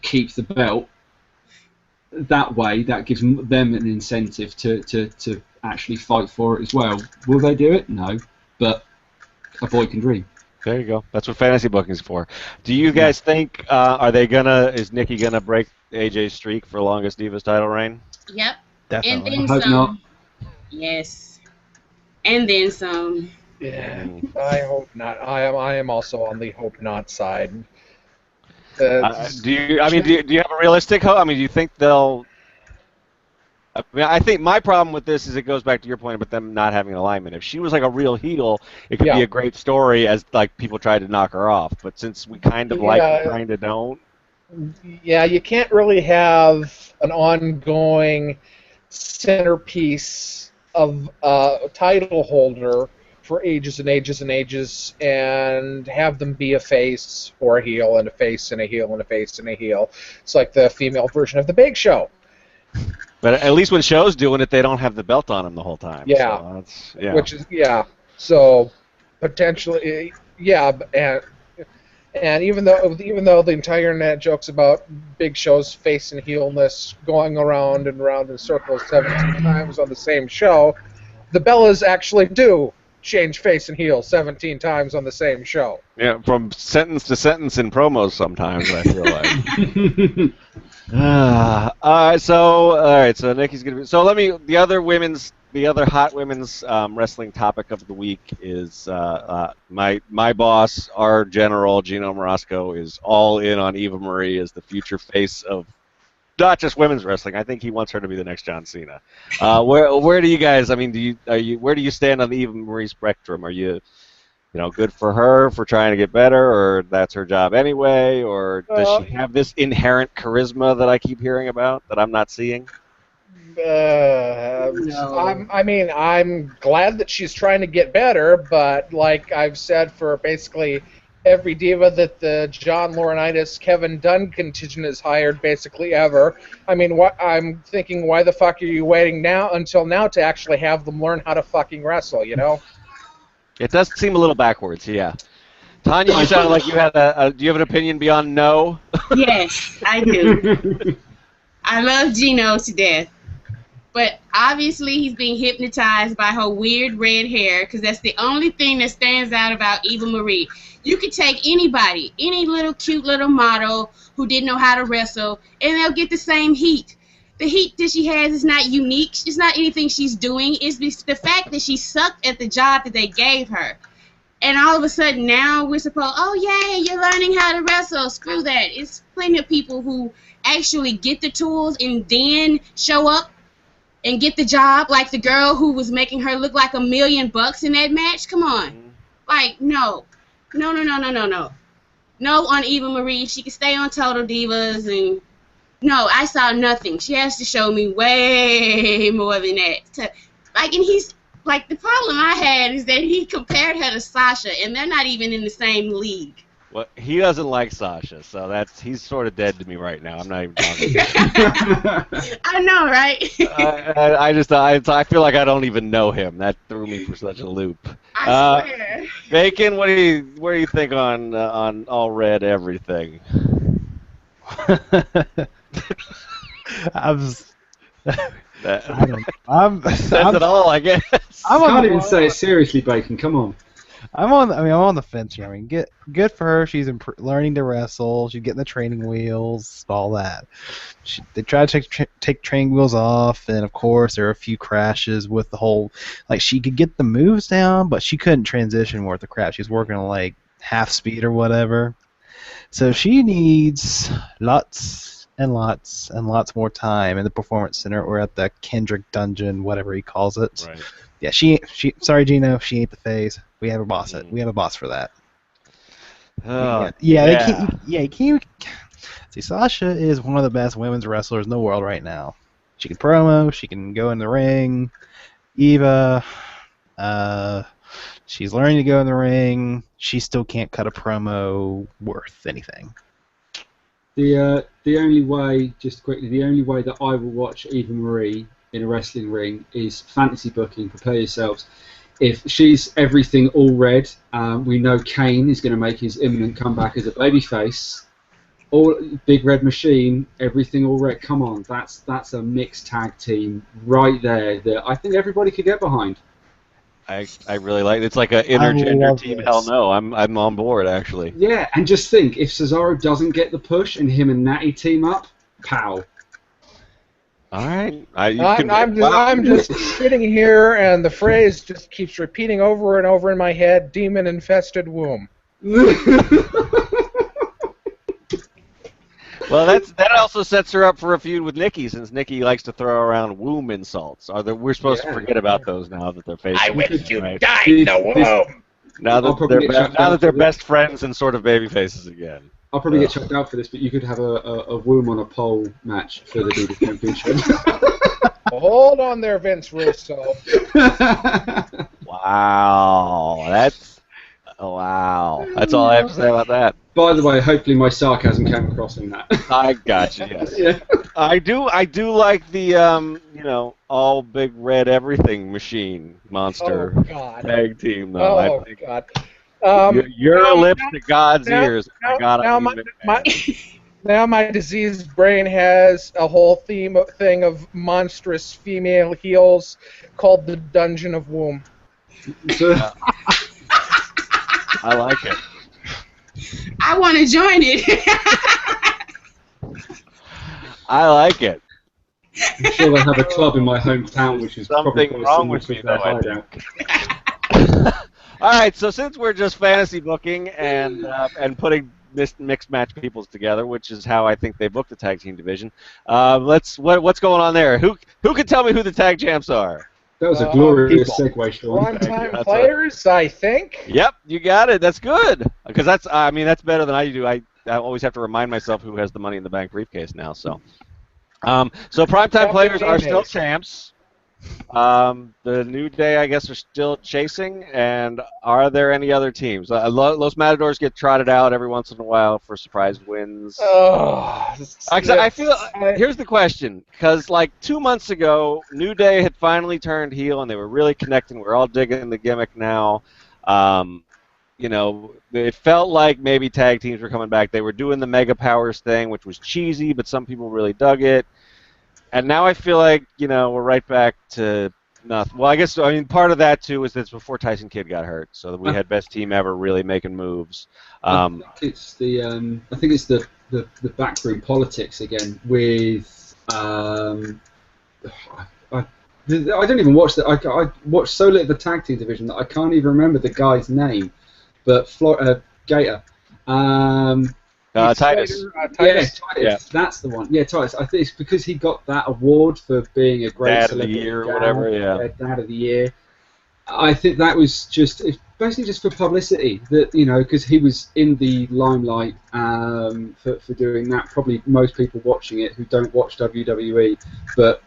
keep the belt. That way, that gives them an incentive to actually fight for it as well. Will they do it? No, but a boy can dream. There you go. That's what fantasy booking's for. Do you guys think, is Nikki gonna break AJ's streak for longest Divas title reign? Yep. Definitely. And then I hope some. not. Yes. And then some. Yeah, I hope not. I am also on the hope not side. Do you have a realistic hope? I mean, do you think they'll? I mean, I think my problem with this is it goes back to your point about them not having an alignment. If she was like a real heel, it could be a great story as like people tried to knock her off. But since we kind of kind of don't. Yeah, you can't really have an ongoing centerpiece of a title holder for ages and ages and ages, and have them be a face or a heel and a face and a heel and a face and a heel. It's like the female version of the Big Show. But at least when Show's doing it, they don't have the belt on them the whole time. Yeah. So Which is So potentially, and even though the entire internet jokes about Big Show's face and heelness going around and around in circles 17 times on the same show, the Bellas actually do change face and heel 17 times on the same show. Yeah, from sentence to sentence in promos sometimes, I feel like. All right, so Nikki's gonna be. So the other women's the other hot women's wrestling topic of the week is my boss, our general Gino Morasco, is all in on Eva Marie as the future face of not just women's wrestling. I think he wants her to be the next John Cena. Where do you guys? I mean, where do you stand on the Eva Marie spectrum? Are you good for her for trying to get better, or that's her job anyway, or does she have this inherent charisma that I keep hearing about that I'm not seeing? No. I'm glad that she's trying to get better, but like I've said for basically every diva that the John Laurinaitis, Kevin Dunn contingent has hired basically ever, I'm thinking, why the fuck are you waiting until now to actually have them learn how to fucking wrestle, It does seem a little backwards, yeah. Tonya, you sounded like you had do you have an opinion beyond no? Yes, I do. I love Gino to death. But obviously he's being hypnotized by her weird red hair, because that's the only thing that stands out about Eva Marie. You could take anybody, any little cute little model who didn't know how to wrestle, and they'll get the same heat. The heat that she has is not unique. It's not anything she's doing. It's the fact that she sucked at the job that they gave her. And all of a sudden now we're supposed, oh, yay, you're learning how to wrestle. Screw that. It's plenty of people who actually get the tools and then show up and get the job, like the girl who was making her look like $1 million in that match. Come on. Like, no. No on Eva Marie. She can stay on Total Divas, and no, I saw nothing. She has to show me way more than that. The problem I had is that he compared her to Sasha, and they're not even in the same league. Well, he doesn't like Sasha, so he's sort of dead to me right now. I'm not even talking. I know, right? I feel like I don't even know him. That threw me for such a loop. I swear. Bacon, what do you think on all red everything? Says it all, I guess. I can't even say it seriously, Bacon. Come on. I'm on the fence here. Good for her. She's learning to wrestle. She's getting the training wheels, all that. They try to take training wheels off, and of course there are a few crashes with the whole. Like, she could get the moves down, but she couldn't transition worth the crap. She's working on like half speed or whatever. So she needs lots and lots and lots more time in the Performance Center or at the Kendrick Dungeon, whatever he calls it. Right. Yeah, sorry, Gino, she ain't the face. We have a boss. We have a boss for that. You can't. See, Sasha is one of the best women's wrestlers in the world right now. She can promo. She can go in the ring. Eva, she's learning to go in the ring. She still can't cut a promo worth anything. The only way, just quickly, the only way that I will watch Eva Marie in a wrestling ring is fantasy booking. Prepare yourselves. If she's everything all red, we know Kane is going to make his imminent comeback as a babyface. All Big Red Machine, everything all red. Come on, that's a mixed tag team right there that I think everybody could get behind. I really like it. It's like an intergender team. This. Hell no, I'm on board actually. Yeah, and just think, if Cesaro doesn't get the push and him and Natty team up, pow. All right. I'm just sitting here, and the phrase just keeps repeating over and over in my head: demon-infested womb. Well, that also sets her up for a feud with Nikki, since Nikki likes to throw around womb insults. We're supposed to forget about those now that they're facing. I wish you died in the womb. Now that they're best friends and sort of baby faces again. I'll probably get chucked out for this, but you could have a womb on a pole match for the Divas Championship. Hold on there, Vince Russo. Wow, that's all I have to say about that. By the way, hopefully my sarcasm came across in that. I got you. Yes. Yeah. I do like the all big red everything machine monster tag team though. God. Your lips to God's ears. Now my diseased brain has a whole thing of monstrous female heels called the Dungeon of Womb. I like it. I want to join it. I like it. I'm sure they have a club in my hometown, which is probably Something wrong with me, though, I think. All right, so since we're just fantasy booking and putting mixed match peoples together, which is how I think they booked the tag team division, what's going on there? Who can tell me who the tag champs are? That was a glorious segue, Sean. One-time players, I think. Yep, you got it. That's good because that's better than I do. I always have to remind myself who has the Money in the Bank briefcase now. So primetime players are still champs. The New Day, I guess, are still chasing. And are there any other teams? Los Matadors get trotted out every once in a while for surprise wins. I feel. Here's the question, because like 2 months ago, New Day had finally turned heel and they were really connecting. We're all digging the gimmick now. It felt like maybe tag teams were coming back. They were doing the Mega Powers thing, which was cheesy, but some people really dug it. And now I feel like, we're right back to nothing. Well, part of that, too, is that's before Tyson Kidd got hurt. So we had best team ever really making moves. I think it's the backroom politics again with... I don't even watch that. I watched so little of the tag team division that I can't even remember the guy's name. But Gator. Titus. Titus. Yeah, that's the one. Yeah, Titus. I think it's because he got that award for being a great Dad of the Year or whatever, yeah. Dad of the Year. I think that was basically just for publicity, that because he was in the limelight for doing that. Probably most people watching it who don't watch WWE, but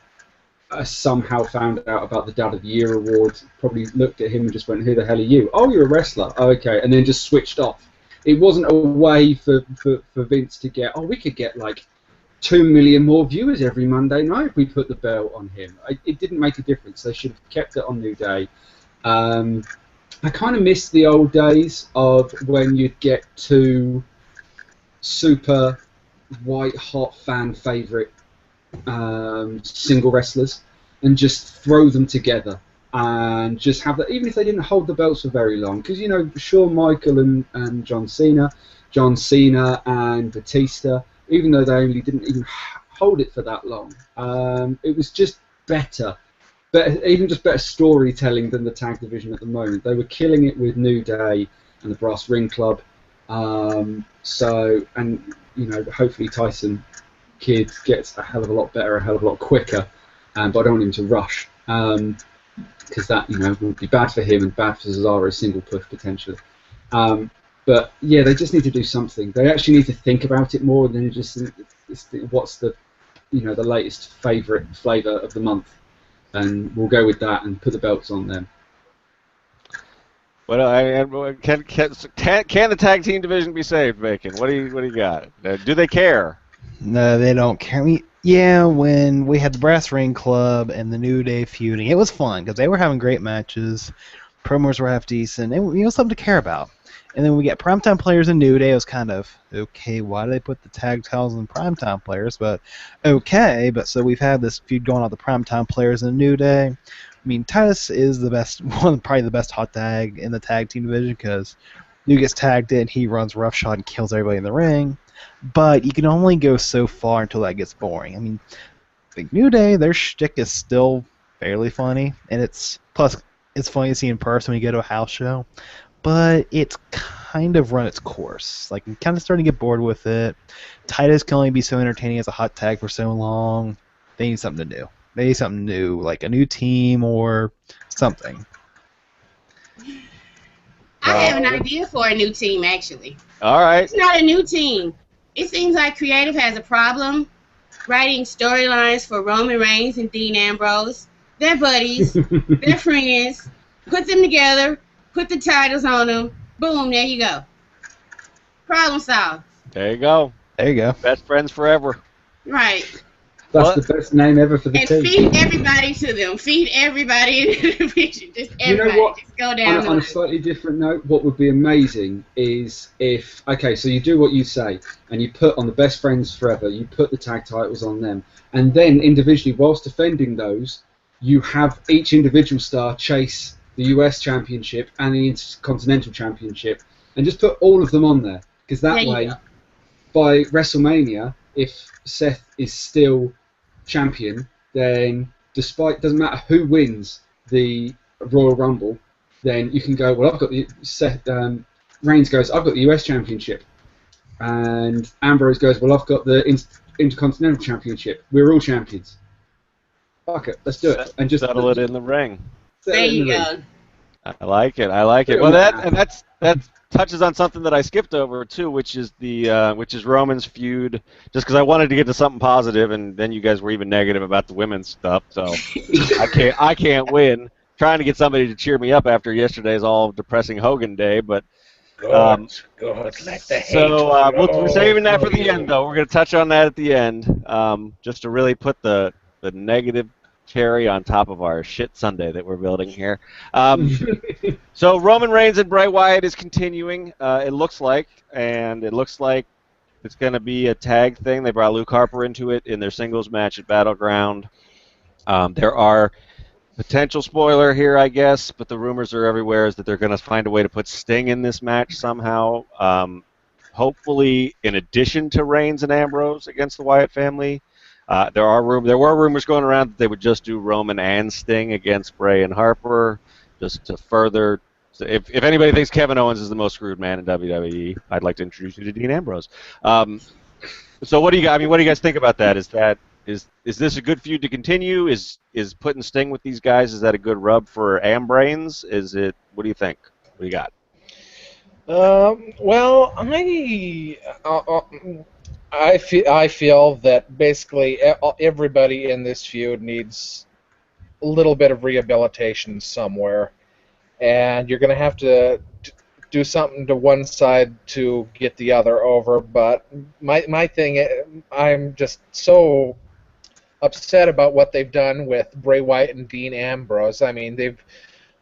somehow found out about the Dad of the Year award, probably looked at him and just went, "Who the hell are you? Oh, you're a wrestler. Oh, okay," and then just switched off. It wasn't a way for Vince to get, we could get like 2 million more viewers every Monday night if we put the belt on him. It didn't make a difference. They should have kept it on New Day. I kind of miss the old days of when you'd get 2 super white-hot fan favourite single wrestlers and just throw them together. And just have that, even if they didn't hold the belts for very long. Because, Shawn Michaels and John Cena and Batista, even though they didn't even hold it for that long, it was just better, even just better storytelling than the tag division at the moment. They were killing it with New Day and the Brass Ring Club. Hopefully Tyson Kidd gets a hell of a lot better, a hell of a lot quicker, but I don't want him to rush. Because that would be bad for him and bad for Cesaro's single push potentially. But yeah, they just need to do something. They actually need to think about it more than just what's the the latest favourite flavour of the month, and we'll go with that and put the belts on them. Well, can the tag team division be saved, Bacon? What do you got? Do they care? No, they don't care. When we had the Brass Ring Club and the New Day feuding, it was fun because they were having great matches. Promos were half decent. It was something to care about. And then we get primetime players in New Day. It was kind of, okay, why do they put the tag titles in primetime players? But, okay. But so we've had this feud going on with the primetime players in New Day. Titus is probably the best hot tag in the tag team division because New gets tagged in, he runs roughshod and kills everybody in the ring. But you can only go so far until that gets boring. The New Day, their shtick is still fairly funny, and it's funny to see in person when you go to a house show. But it's kind of run its course. I'm kind of starting to get bored with it. Titus can only be so entertaining as a hot tag for so long. They need something to do. They need something new, like a new team or something. I have an idea for a new team, actually. All right. It's not a new team. It seems like creative has a problem writing storylines for Roman Reigns and Dean Ambrose. They're buddies. They're friends. Put them together. Put the titles on them. Boom, there you go. Problem solved. There you go. Best friends forever. Right. That's the best name ever for the team. And feed everybody to them. Feed everybody in the division. Just everybody. You know what? Just go down. On a slightly different note, what would be amazing is if, so you do what you say, and you put on the best friends forever, you put the tag titles on them, and then individually, whilst defending those, you have each individual star chase the US Championship and the Intercontinental Championship, and just put all of them on there. Because that way, by WrestleMania, if Seth is still champion, then doesn't matter who wins the Royal Rumble, then you can go, well, I've got the Reigns goes, I've got the US Championship, and Ambrose goes, well, I've got the Intercontinental Championship. We're all champions. Fuck it, let's do it, and just settle it in the ring. There you go. I like it. Well, that touches on something that I skipped over too, which is Roman's feud. Just because I wanted to get to something positive, and then you guys were even negative about the women's stuff, so I can't win. Trying to get somebody to cheer me up after yesterday's all depressing Hogan day, but Good, let the hate we're saving that for the end, though. We're going to touch on that at the end, just to really put the negative cherry on top of our shit Sunday that we're building here. So Roman Reigns and Bray Wyatt is continuing, it looks like, and it looks like it's going to be a tag thing. They brought Luke Harper into it in their singles match at Battleground. There are potential spoiler here, I guess, but the rumors are everywhere is that they're going to find a way to put Sting in this match somehow. Hopefully, in addition to Reigns and Ambrose against the Wyatt family. There were rumors going around that they would just do Roman and Sting against Bray and Harper, just to further. If anybody thinks Kevin Owens is the most screwed man in WWE, I'd like to introduce you to Dean Ambrose. So what do you guys? I mean, what do you guys think about that? Is this a good feud to continue? Is putting Sting with these guys, is that a good rub for Ambrains? Is it? What do you think? What do you got? Well, I feel that basically everybody in this feud needs a little bit of rehabilitation somewhere, and you're going to have to do something to one side to get the other over. But my thing, I'm just so upset about what they've done with Bray Wyatt and Dean Ambrose. I mean, they've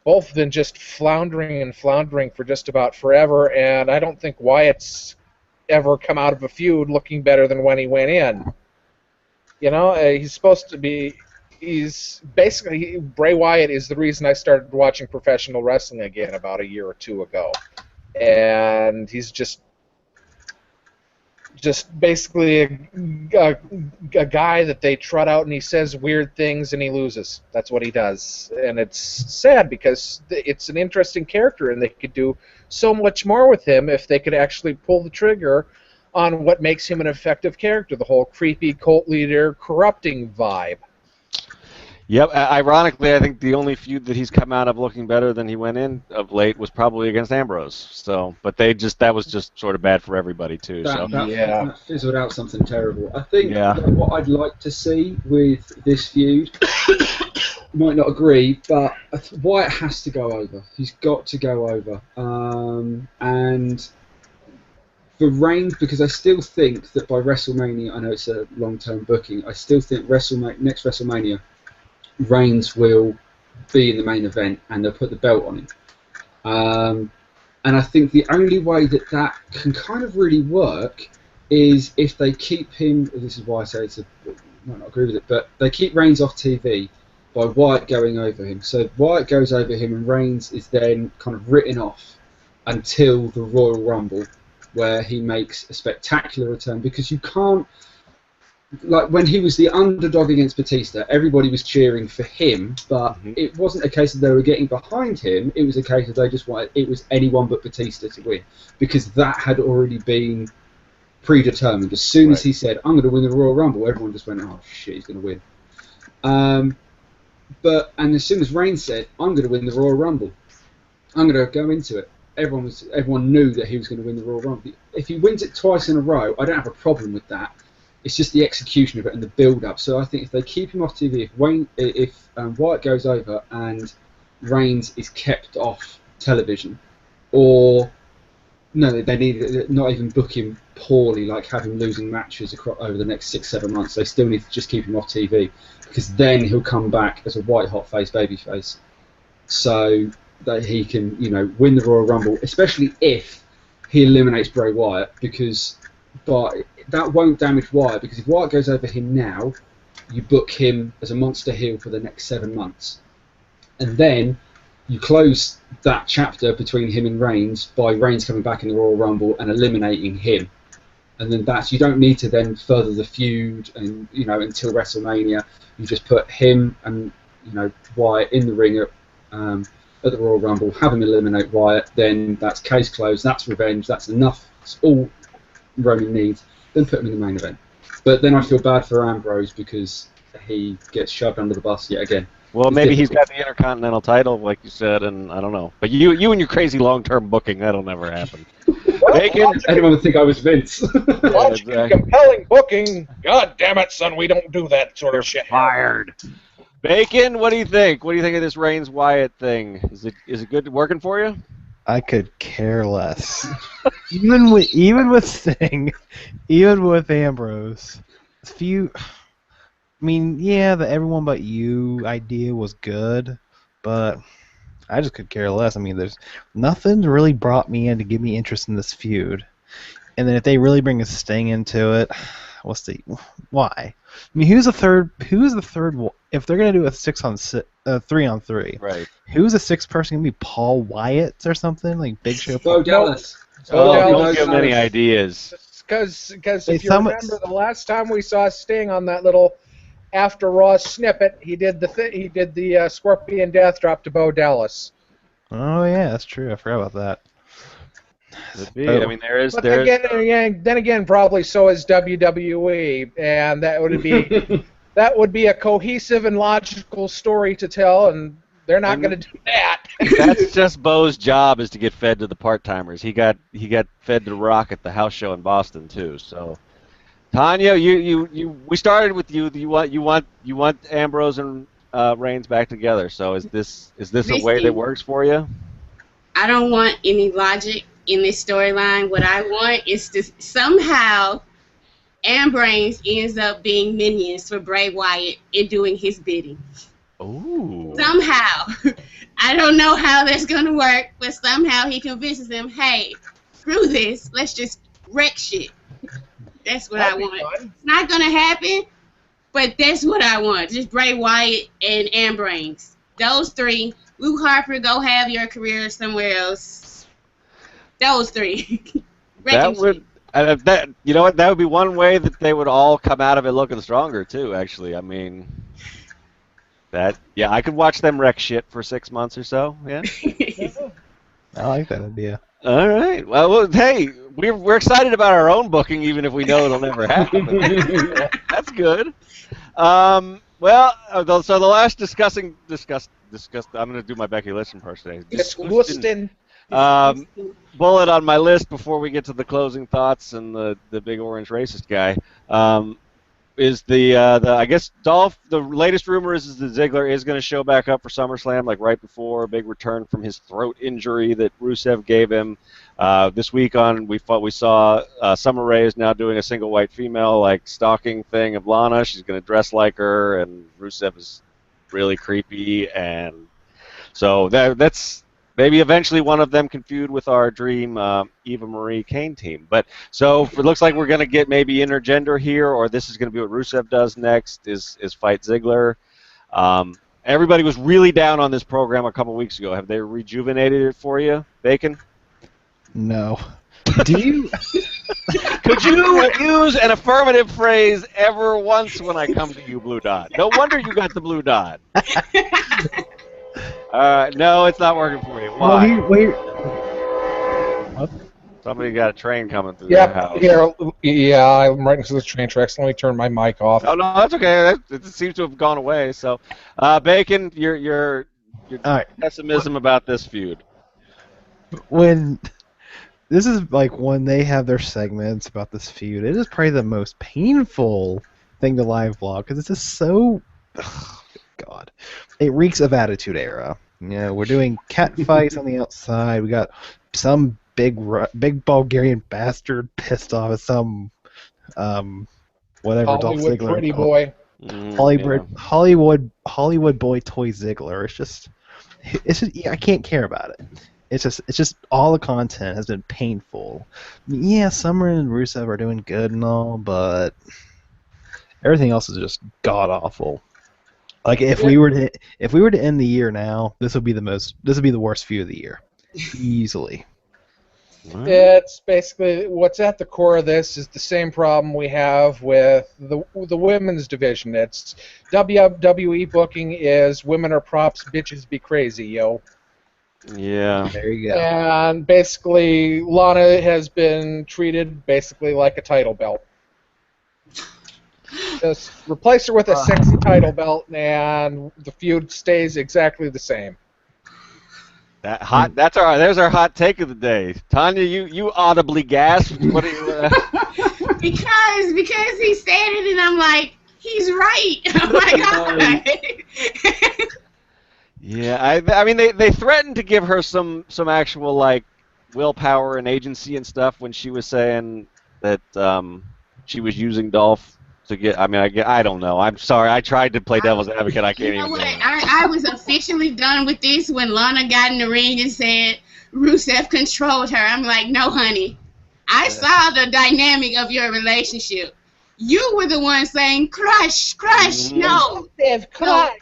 both been just floundering for just about forever, and I don't think Wyatt's ever come out of a feud looking better than when he went in. You know, he's supposed to be. He's basically Bray Wyatt is the reason I started watching professional wrestling again about a year or two ago, and he's just basically a guy that they trot out and he says weird things and he loses. That's what he does, and it's sad because it's an interesting character and they could do so much more with him if they could actually pull the trigger on what makes him an effective character, the whole creepy cult leader corrupting vibe. Yep. Ironically, I think the only feud that he's come out of looking better than he went in of late was probably against Ambrose. So, but that was just sort of bad for everybody too. That fizzled out something terrible. I think what I'd like to see with this feud, might not agree, but Wyatt has to go over. He's got to go over. And for Reigns, because I still think that by WrestleMania, I know it's a long-term booking, I still think next WrestleMania, Reigns will be in the main event and they'll put the belt on him. And I think the only way that can kind of really work is if they keep him, this is why I say I might not agree with it, but they keep Reigns off TV by Wyatt going over him. So Wyatt goes over him and Reigns is then kind of written off until the Royal Rumble, where he makes a spectacular return, because you can't, like when he was the underdog against Batista, everybody was cheering for him, but it wasn't a case of they were getting behind him, it was a case of they just wanted, it was anyone but Batista to win, because that had already been predetermined. As soon as he said, I'm going to win the Royal Rumble, everyone just went, oh shit, he's going to win. And as soon as Reigns said, I'm going to win the Royal Rumble, I'm going to go into it, everyone knew that he was going to win the Royal Rumble. If he wins it twice in a row, I don't have a problem with that. It's just the execution of it and the build-up. So I think if they keep him off TV, if Wyatt goes over and Reigns is kept off television, or no, they need not even book him poorly, like have him losing matches over the next 6-7 months. They still need to just keep him off TV, because then he'll come back as a white-hot face babyface, so that he can, win the Royal Rumble, especially if he eliminates Bray Wyatt, but that won't damage Wyatt, because if Wyatt goes over him now, you book him as a monster heel for the next 7 months. And then you close that chapter between him and Reigns by Reigns coming back in the Royal Rumble and eliminating him. and then you don't need to then further the feud and until WrestleMania. You just put him and Wyatt in the ring at the Royal Rumble, have him eliminate Wyatt. Then that's case closed. That's revenge. That's enough. It's all Roman needs. Then put him in the main event. But then I feel bad for Ambrose because he gets shoved under the bus yet again. Well, It's maybe he's difficult. got the Intercontinental title, like you said, and I don't know. But you and your crazy long-term booking, that'll never happen. Bacon? Anyone would think I was Vince. Logic and compelling booking. God damn it, son, we don't do that sort of shit. Fired. Bacon, what do you think? What do you think of this Reigns Wyatt thing? Is it good working for you? I could care less. even with Sting, even with Ambrose, few. I mean, yeah, the everyone but you idea was good, but I just could care less. I mean, there's nothing really brought me in to give me interest in this feud. And then if they really bring a Sting into it, what's the why? I mean, who's the third? If they're gonna do a 3-on-3, Right. who's the sixth person gonna be? Paul Wyatt or something like Big Show? Bo Dallas. Oh, Don't give him any ideas. Because Hey, if you remember the last time we saw Sting on that little after Raw snippet, he did the Scorpion Death Drop to Bo Dallas. Oh yeah, that's true. I forgot about that. Could be. I mean, But then again, probably so is WWE, and that would be a cohesive and logical story to tell, and they're not going to do that. That's just Bo's job, is to get fed to the part-timers. He got fed to Rock at the house show in Boston too. So, Tonya, we started with you. You want Ambrose and Reigns back together. So is this a way that works for you? I don't want any logic in this storyline. What I want is to somehow Ambrose ends up being minions for Bray Wyatt and doing his bidding. Ooh. Somehow. I don't know how that's going to work, but somehow he convinces them, hey, screw this. Let's just wreck shit. That's what I want. It's not going to happen, but that's what I want. Just Bray Wyatt and Ambrose. Those three. Luke Harper, go have your career somewhere else. Those three. That would, you know what? That would be one way that they would all come out of it looking stronger too. Actually, I mean, I could watch them wreck shit for 6 months or so. Yeah. I like that idea. All right. Well, hey, we're excited about our own booking, even if we know it'll never happen. That's good. Well, so the last discuss. I'm going to do my Becky Lynch impersonation. Disgusting. Bullet on my list before we get to the closing thoughts and the big orange racist guy is the I guess Dolph. The latest rumor is that Ziggler is going to show back up for SummerSlam, like right before a big return from his throat injury that Rusev gave him. This week we saw Summer Rae is now doing a single white female like stalking thing of Lana. She's going to dress like her, and Rusev is really creepy, and so that's maybe eventually one of them can feud with our dream Eva Marie Kane team. But so it looks like we're going to get maybe intergender here, or this is going to be what Rusev does next is fight Ziggler. Everybody was really down on this program a couple weeks ago. Have they rejuvenated it for you, Bacon? No. Do you? Could you use an affirmative phrase ever once when I come to you, Blue Dot? No wonder you got the blue dot. No, it's not working for you. Why? What? Somebody got a train coming through their house. Yeah, I'm right next to the train tracks. Let me turn my mic off. Oh no, that's okay. It seems to have gone away. So, Bacon, your All right. pessimism about this feud. This is like when they have their segments about this feud, it is probably the most painful thing to live blog because it's just so. God, it reeks of Attitude Era. You know, we're doing cat fights on the outside. We got some big Bulgarian bastard pissed off at some whatever Dolph Hollywood Ziggler. pretty boy. Hollywood boy toy Ziggler. It's just I can't care about it. It's just all the content has been painful. Yeah, Summer and Rusev are doing good and all, but everything else is just god awful. Like if we were to end the year now, this would be the worst feud of the year, easily. It's basically what's at the core of this is the same problem we have with the women's division. It's WWE booking is women are props, bitches be crazy, yo. Yeah. There you go. And basically, Lana has been treated basically like a title belt. Just replace her with a sexy title belt, and the feud stays exactly the same. There's our hot take of the day. Tanya, you audibly gasped. What are you? Because he said it, and I'm like, he's right. Oh my god. Yeah, I mean they threatened to give her some actual like willpower and agency and stuff when she was saying that she was using Dolph to get. I mean, I don't know. I'm sorry. I tried to play devil's advocate. I can't You know even. what? Do it. I was officially done with this when Lana got in the ring and said Rusev controlled her. I'm like, no, honey. I saw the dynamic of your relationship. You were the one saying, crush, no. Crush.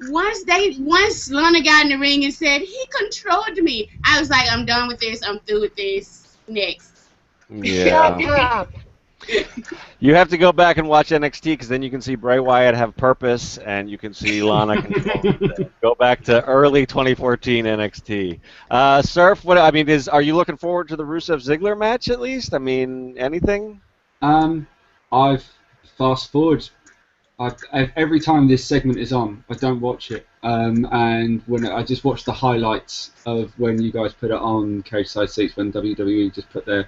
Once Lana got in the ring and said, he controlled me, I was like, I'm done with this. I'm through with this. Next. Yeah. You have to go back and watch NXT because then you can see Bray Wyatt have purpose and you can see Lana control. Go back to early 2014 NXT. SiRF, are you looking forward to the Rusev Ziggler match at least? I mean, anything? I've fast forward. Every time this segment is on, I don't watch it. And when I just watch the highlights of when you guys put it on Cageside Seats, when WWE just put their,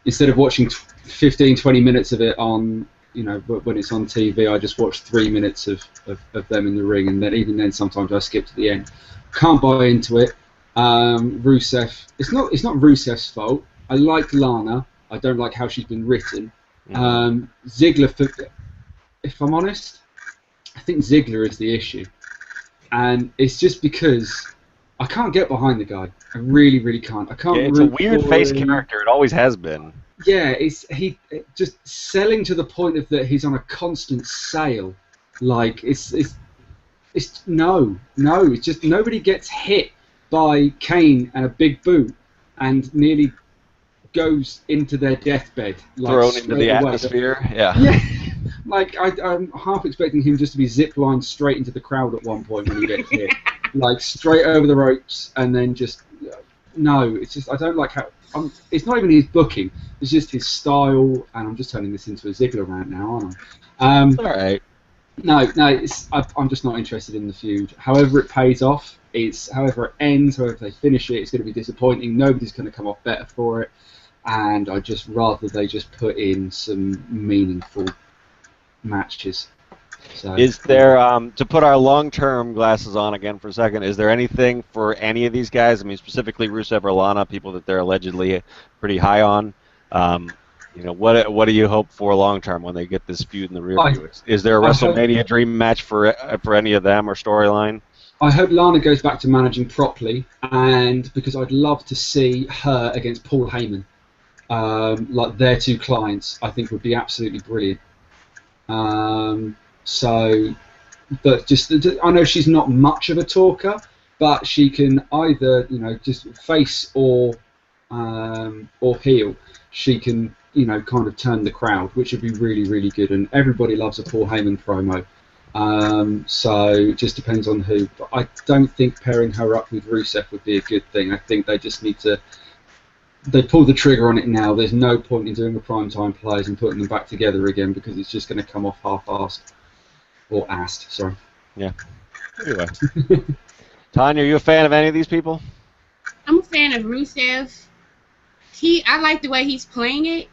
instead of watching 15, 20 minutes of it on, when it's on TV, I just watch 3 minutes of them in the ring, and then even then sometimes I skip to the end. Can't buy into it. Rusev, it's not Rusev's fault. I like Lana. I don't like how she's been written. Ziggler, if I'm honest, I think Ziggler is the issue, and it's just because I can't get behind the guy. I really, really can't. I can't. Yeah, it's a weird face character. It always has been. Yeah, he just selling to the point of that he's on a constant sale. Like it's no. It's just nobody gets hit by Kane and a big boot and nearly goes into their deathbed. Like, thrown into the atmosphere. Yeah. Yeah. Like I'm half expecting him just to be ziplined straight into the crowd at one point when he gets hit, like straight over the ropes, and then just no. It's just I don't like how. It's not even his booking. It's just his style, and I'm just turning this into a Ziggler rant now, aren't I? All right. No. I'm just not interested in the feud. However it pays off, however it ends, however they finish it, it's going to be disappointing. Nobody's going to come off better for it, and I just rather they just put in some meaningful matches. So, is there, to put our long-term glasses on again for a second, is there anything for any of these guys? I mean, specifically Rusev or Lana, people that they're allegedly pretty high on. What do you hope for long-term when they get this feud in the rear view? Is there a WrestleMania dream match for any of them or storyline? I hope Lana goes back to managing properly, and because I'd love to see her against Paul Heyman. Like their two clients, I think would be absolutely brilliant. But just I know she's not much of a talker, but she can either just face or heel. She can kind of turn the crowd, which would be really, really good. And everybody loves a Paul Heyman promo. So it just depends on who. But I don't think pairing her up with Rusev would be a good thing. I think they just need to. They pull the trigger on it now. There's no point in doing a primetime plays and putting them back together again because it's just going to come off half-assed. Or assed, sorry. Yeah. Anyway. Tanya, are you a fan of any of these people? I'm a fan of Rusev. I like the way he's playing it,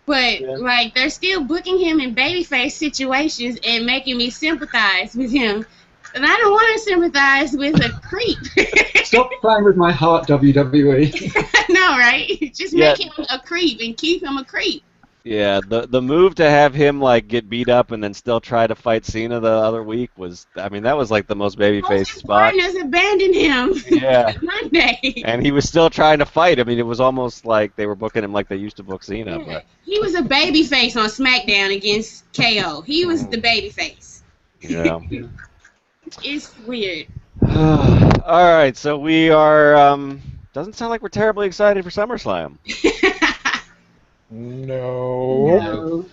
but like they're still booking him in babyface situations and making me sympathize with him. And I don't want to sympathize with a creep. Stop playing with my heart, WWE. No, right? Just make him a creep and keep him a creep. Yeah, the move to have him like get beat up and then still try to fight Cena the other week was, I mean, that was like the most babyface spot. His partners abandoned him. Yeah. Monday. And he was still trying to fight. I mean, it was almost like they were booking him like they used to book Cena. Yeah. But he was a babyface on SmackDown against KO. He was the babyface. Yeah. It's weird. All right, so we are Doesn't sound like we're terribly excited for SummerSlam. No. No.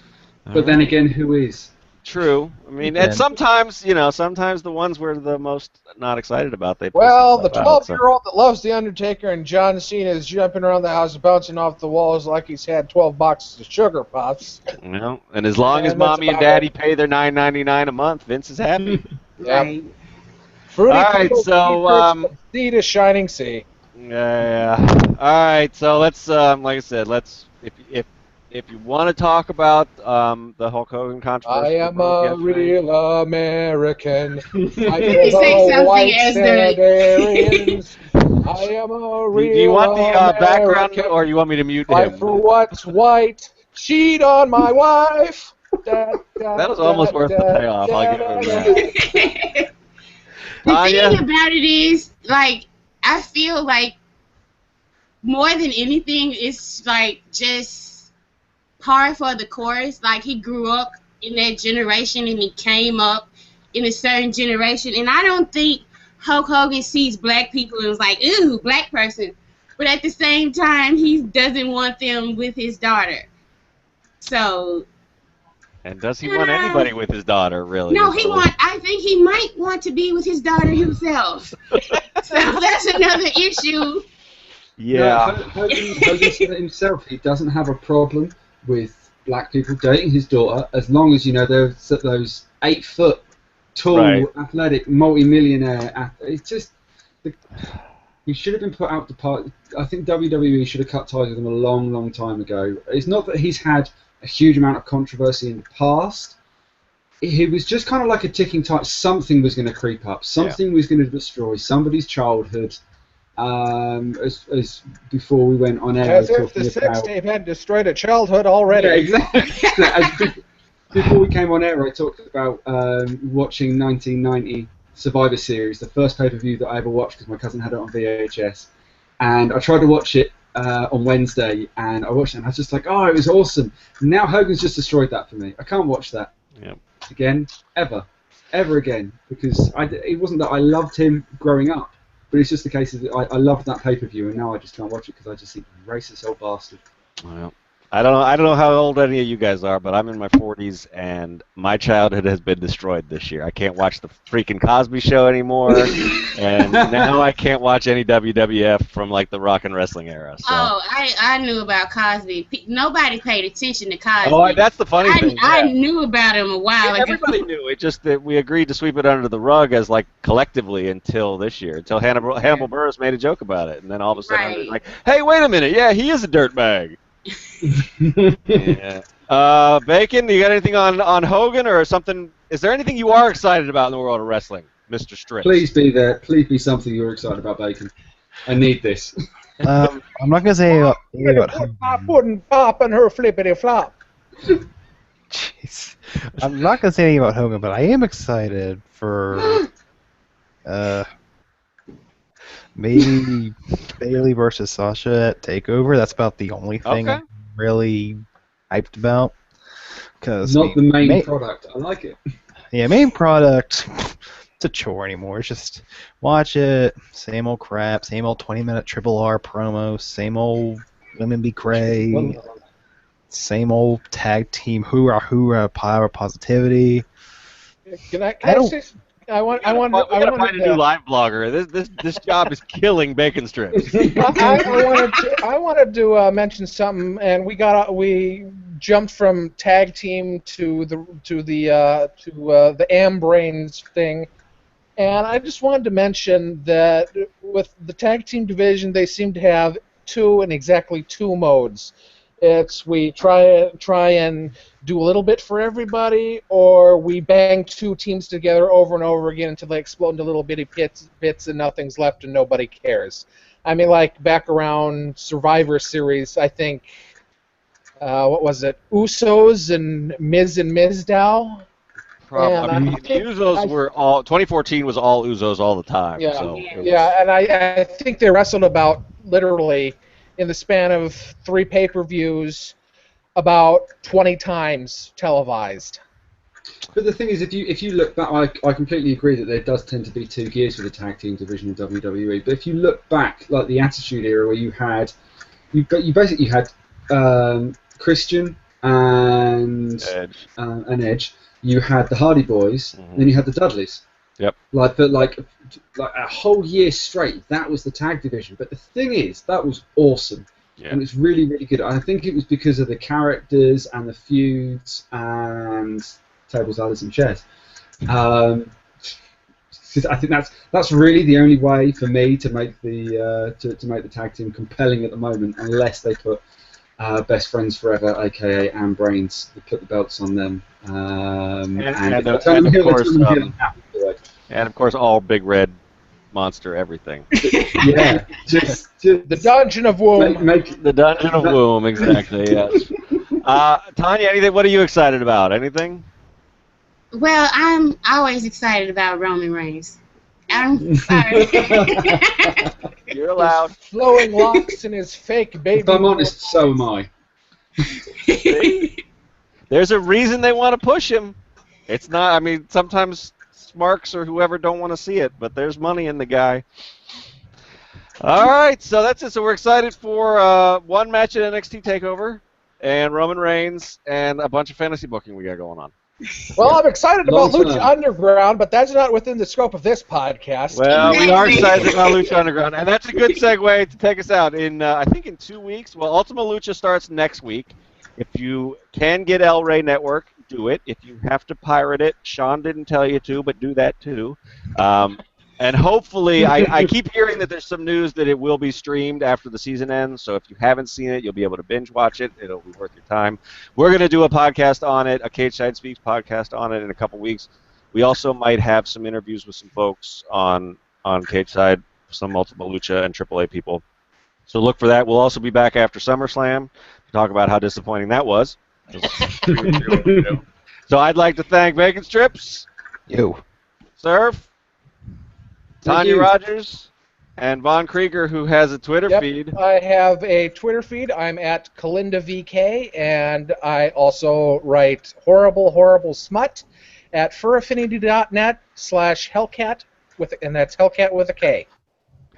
But then again, who is? True. I mean, Again. and sometimes, sometimes the ones we're the most not excited about, they pull Well, some the stuff out, so. 12-year-old that loves The Undertaker and John Cena is jumping around the house, bouncing off the walls like he's had 12 boxes of Sugar Puffs. And as long as And that's mommy and about daddy it. pay their $9.99 a month, Vince is happy. Right. Fruity All right, Pebbles so, t-shirts from sea to shining sea. Yeah. All right. So let's, like I said, if you want to talk about the Hulk Hogan controversy, I am we're both a yesterday. real American. I You am say a something white as the- Sandarians. I am a real Do you want the background, American. or you want me to mute Fight him? for what's white. Cheat on my wife. That was almost worth the payoff, I'll give him that. The Tonya? thing about it is, like, I feel like more than anything, it's like just par for the course. Like, he grew up in that generation and he came up in a certain generation. And I don't think Hulk Hogan sees black people and was like, ooh, black person. But at the same time, he doesn't want them with his daughter. So. And does he want anybody with his daughter, really? No, I think he might want to be with his daughter himself. So that's another issue. Yeah. Hogan said it himself. He doesn't have a problem with black people dating his daughter as long as, there's those 8-foot tall, Right. athletic, multi-millionaire. It's just. He should have been put out the park. I think WWE should have cut ties with him a long, long time ago. It's not that he's had a huge amount of controversy in the past. He was just kind of like a ticking time. Something was going to creep up. Something was going to destroy somebody's childhood. As before we went on air, As if the sex tape had destroyed a childhood already. Yeah, exactly. Before we came on air, I talked about watching 1990 Survivor Series, the first pay-per-view that I ever watched because my cousin had it on VHS, and I tried to watch it on Wednesday, and I watched it, and I was just like, oh, it was awesome. Now Hogan's just destroyed that for me. I can't watch that again, ever again, because it wasn't that I loved him growing up, but it's just the case of I loved that pay-per-view, and now I just can't watch it because I just think racist old bastard. Well, I don't know how old any of you guys are, but I'm in my 40s, and my childhood has been destroyed this year. I can't watch the freaking Cosby Show anymore, and now I can't watch any WWF from like the rock and wrestling era. So. Oh, I knew about Cosby. Nobody paid attention to Cosby. Oh, that's the funny thing. I knew about him a while ago. Everybody knew. It just that we agreed to sweep it under the rug as like collectively until this year, until Hannibal Buress made a joke about it, and then all of a sudden it was like, hey, wait a minute, yeah, he is a dirtbag. Yeah. Bacon, you got anything on Hogan or something? Is there anything you are excited about in the world of wrestling, Mr. Strips? Please be there. Please be something you're excited about, Bacon. I need this. I'm not gonna say about Hogan. Pop wouldn't pop and her flippity flop. Jeez. I'm not gonna say anything about Hogan, but I am excited for maybe Bailey versus Sasha at TakeOver. That's about the only thing I'm really hyped about. Cause Not the main product. I like it. Yeah, main product. It's a chore anymore. It's just watch it. Same old crap. Same old 20-minute Triple R promo. Same old Women Be Cray. Same old tag team hoorah hoorah power positivity. I want to find a new live blogger. This job is killing BaconStrips. I wanted to mention something, and we jumped from tag team to the Am-Brains thing, and I just wanted to mention that with the tag team division, they seem to have exactly two modes. It's we try and do a little bit for everybody, or we bang two teams together over and over again until they explode into little bitty bits and nothing's left and nobody cares. I mean, like back around Survivor Series, I think, what was it, Usos and Mizdow? I mean, the Usos were all. 2014 was all Usos all the time. Yeah, so and I think they wrestled about literally in the span of 3 pay-per-views about 20 times televised. But the thing is, if you look back, I completely agree that there does tend to be two gears for the tag team division in WWE. But if you look back, like the Attitude Era, where you basically had Christian and Edge. You had the Hardy Boys, and then you had the Dudleys. Yep. Like a whole year straight, that was the tag division. But the thing is, that was awesome. Yeah. And it's really, really good. I think it was because of the characters and the feuds and tables, ladders, and chairs. I think that's really the only way for me to make the to make the tag team compelling at the moment, unless they put Best Friends Forever, aka Anne Brains, they put the belts on them. And of course, all Big Red Monster everything. Yeah, just the Dungeon of Womb. The Dungeon of Womb, exactly. Yes. Tonya, anything? What are you excited about? Anything? Well, I'm always excited about Roman Reigns. I'm sorry. You're allowed. His flowing locks and his fake baby. If I'm honest, so am I. There's a reason they want to push him. It's not. I mean, sometimes Smarks or whoever don't want to see it, but there's money in the guy. All right, so that's it. So we're excited for one match at NXT TakeOver, and Roman Reigns, and a bunch of fantasy booking we got going on. Well, I'm excited about Lucha Underground, but that's not within the scope of this podcast. Well, we are excited about Lucha Underground, and that's a good segue to take us out. I think in 2 weeks, well, Ultima Lucha starts next week. If you can get El Rey Network, do it. If you have to pirate it, Sean didn't tell you to, but do that too. And hopefully, I keep hearing that there's some news that it will be streamed after the season ends, so if you haven't seen it, you'll be able to binge watch it. It'll be worth your time. We're going to do a podcast on it, a Cageside Speaks podcast on it in a couple weeks. We also might have some interviews with some folks on Cageside, some Ultima Lucha and AAA people. So look for that. We'll also be back after SummerSlam to talk about how disappointing that was. So I'd like to thank BaconStrips, SiRF, Tonya Rodgers, and Von Krieger, who has a Twitter feed. I have a Twitter feed. I'm at KalindaVK, and I also write horrible, horrible smut at furaffinity.net/Hellcat, and that's Hellcat with a K.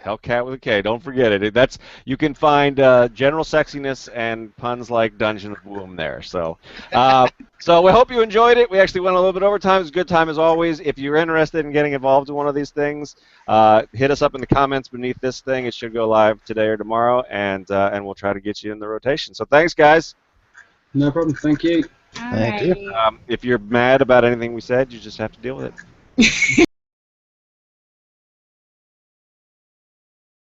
Hellcat with a K. Don't forget it. You can find general sexiness and puns like Dungeon of Womb there. So, so we hope you enjoyed it. We actually went a little bit over time. It was a good time as always. If you're interested in getting involved in one of these things, hit us up in the comments beneath this thing. It should go live today or tomorrow, and we'll try to get you in the rotation. So thanks, guys. No problem. Thank you. Thank you. If you're mad about anything we said, you just have to deal with it.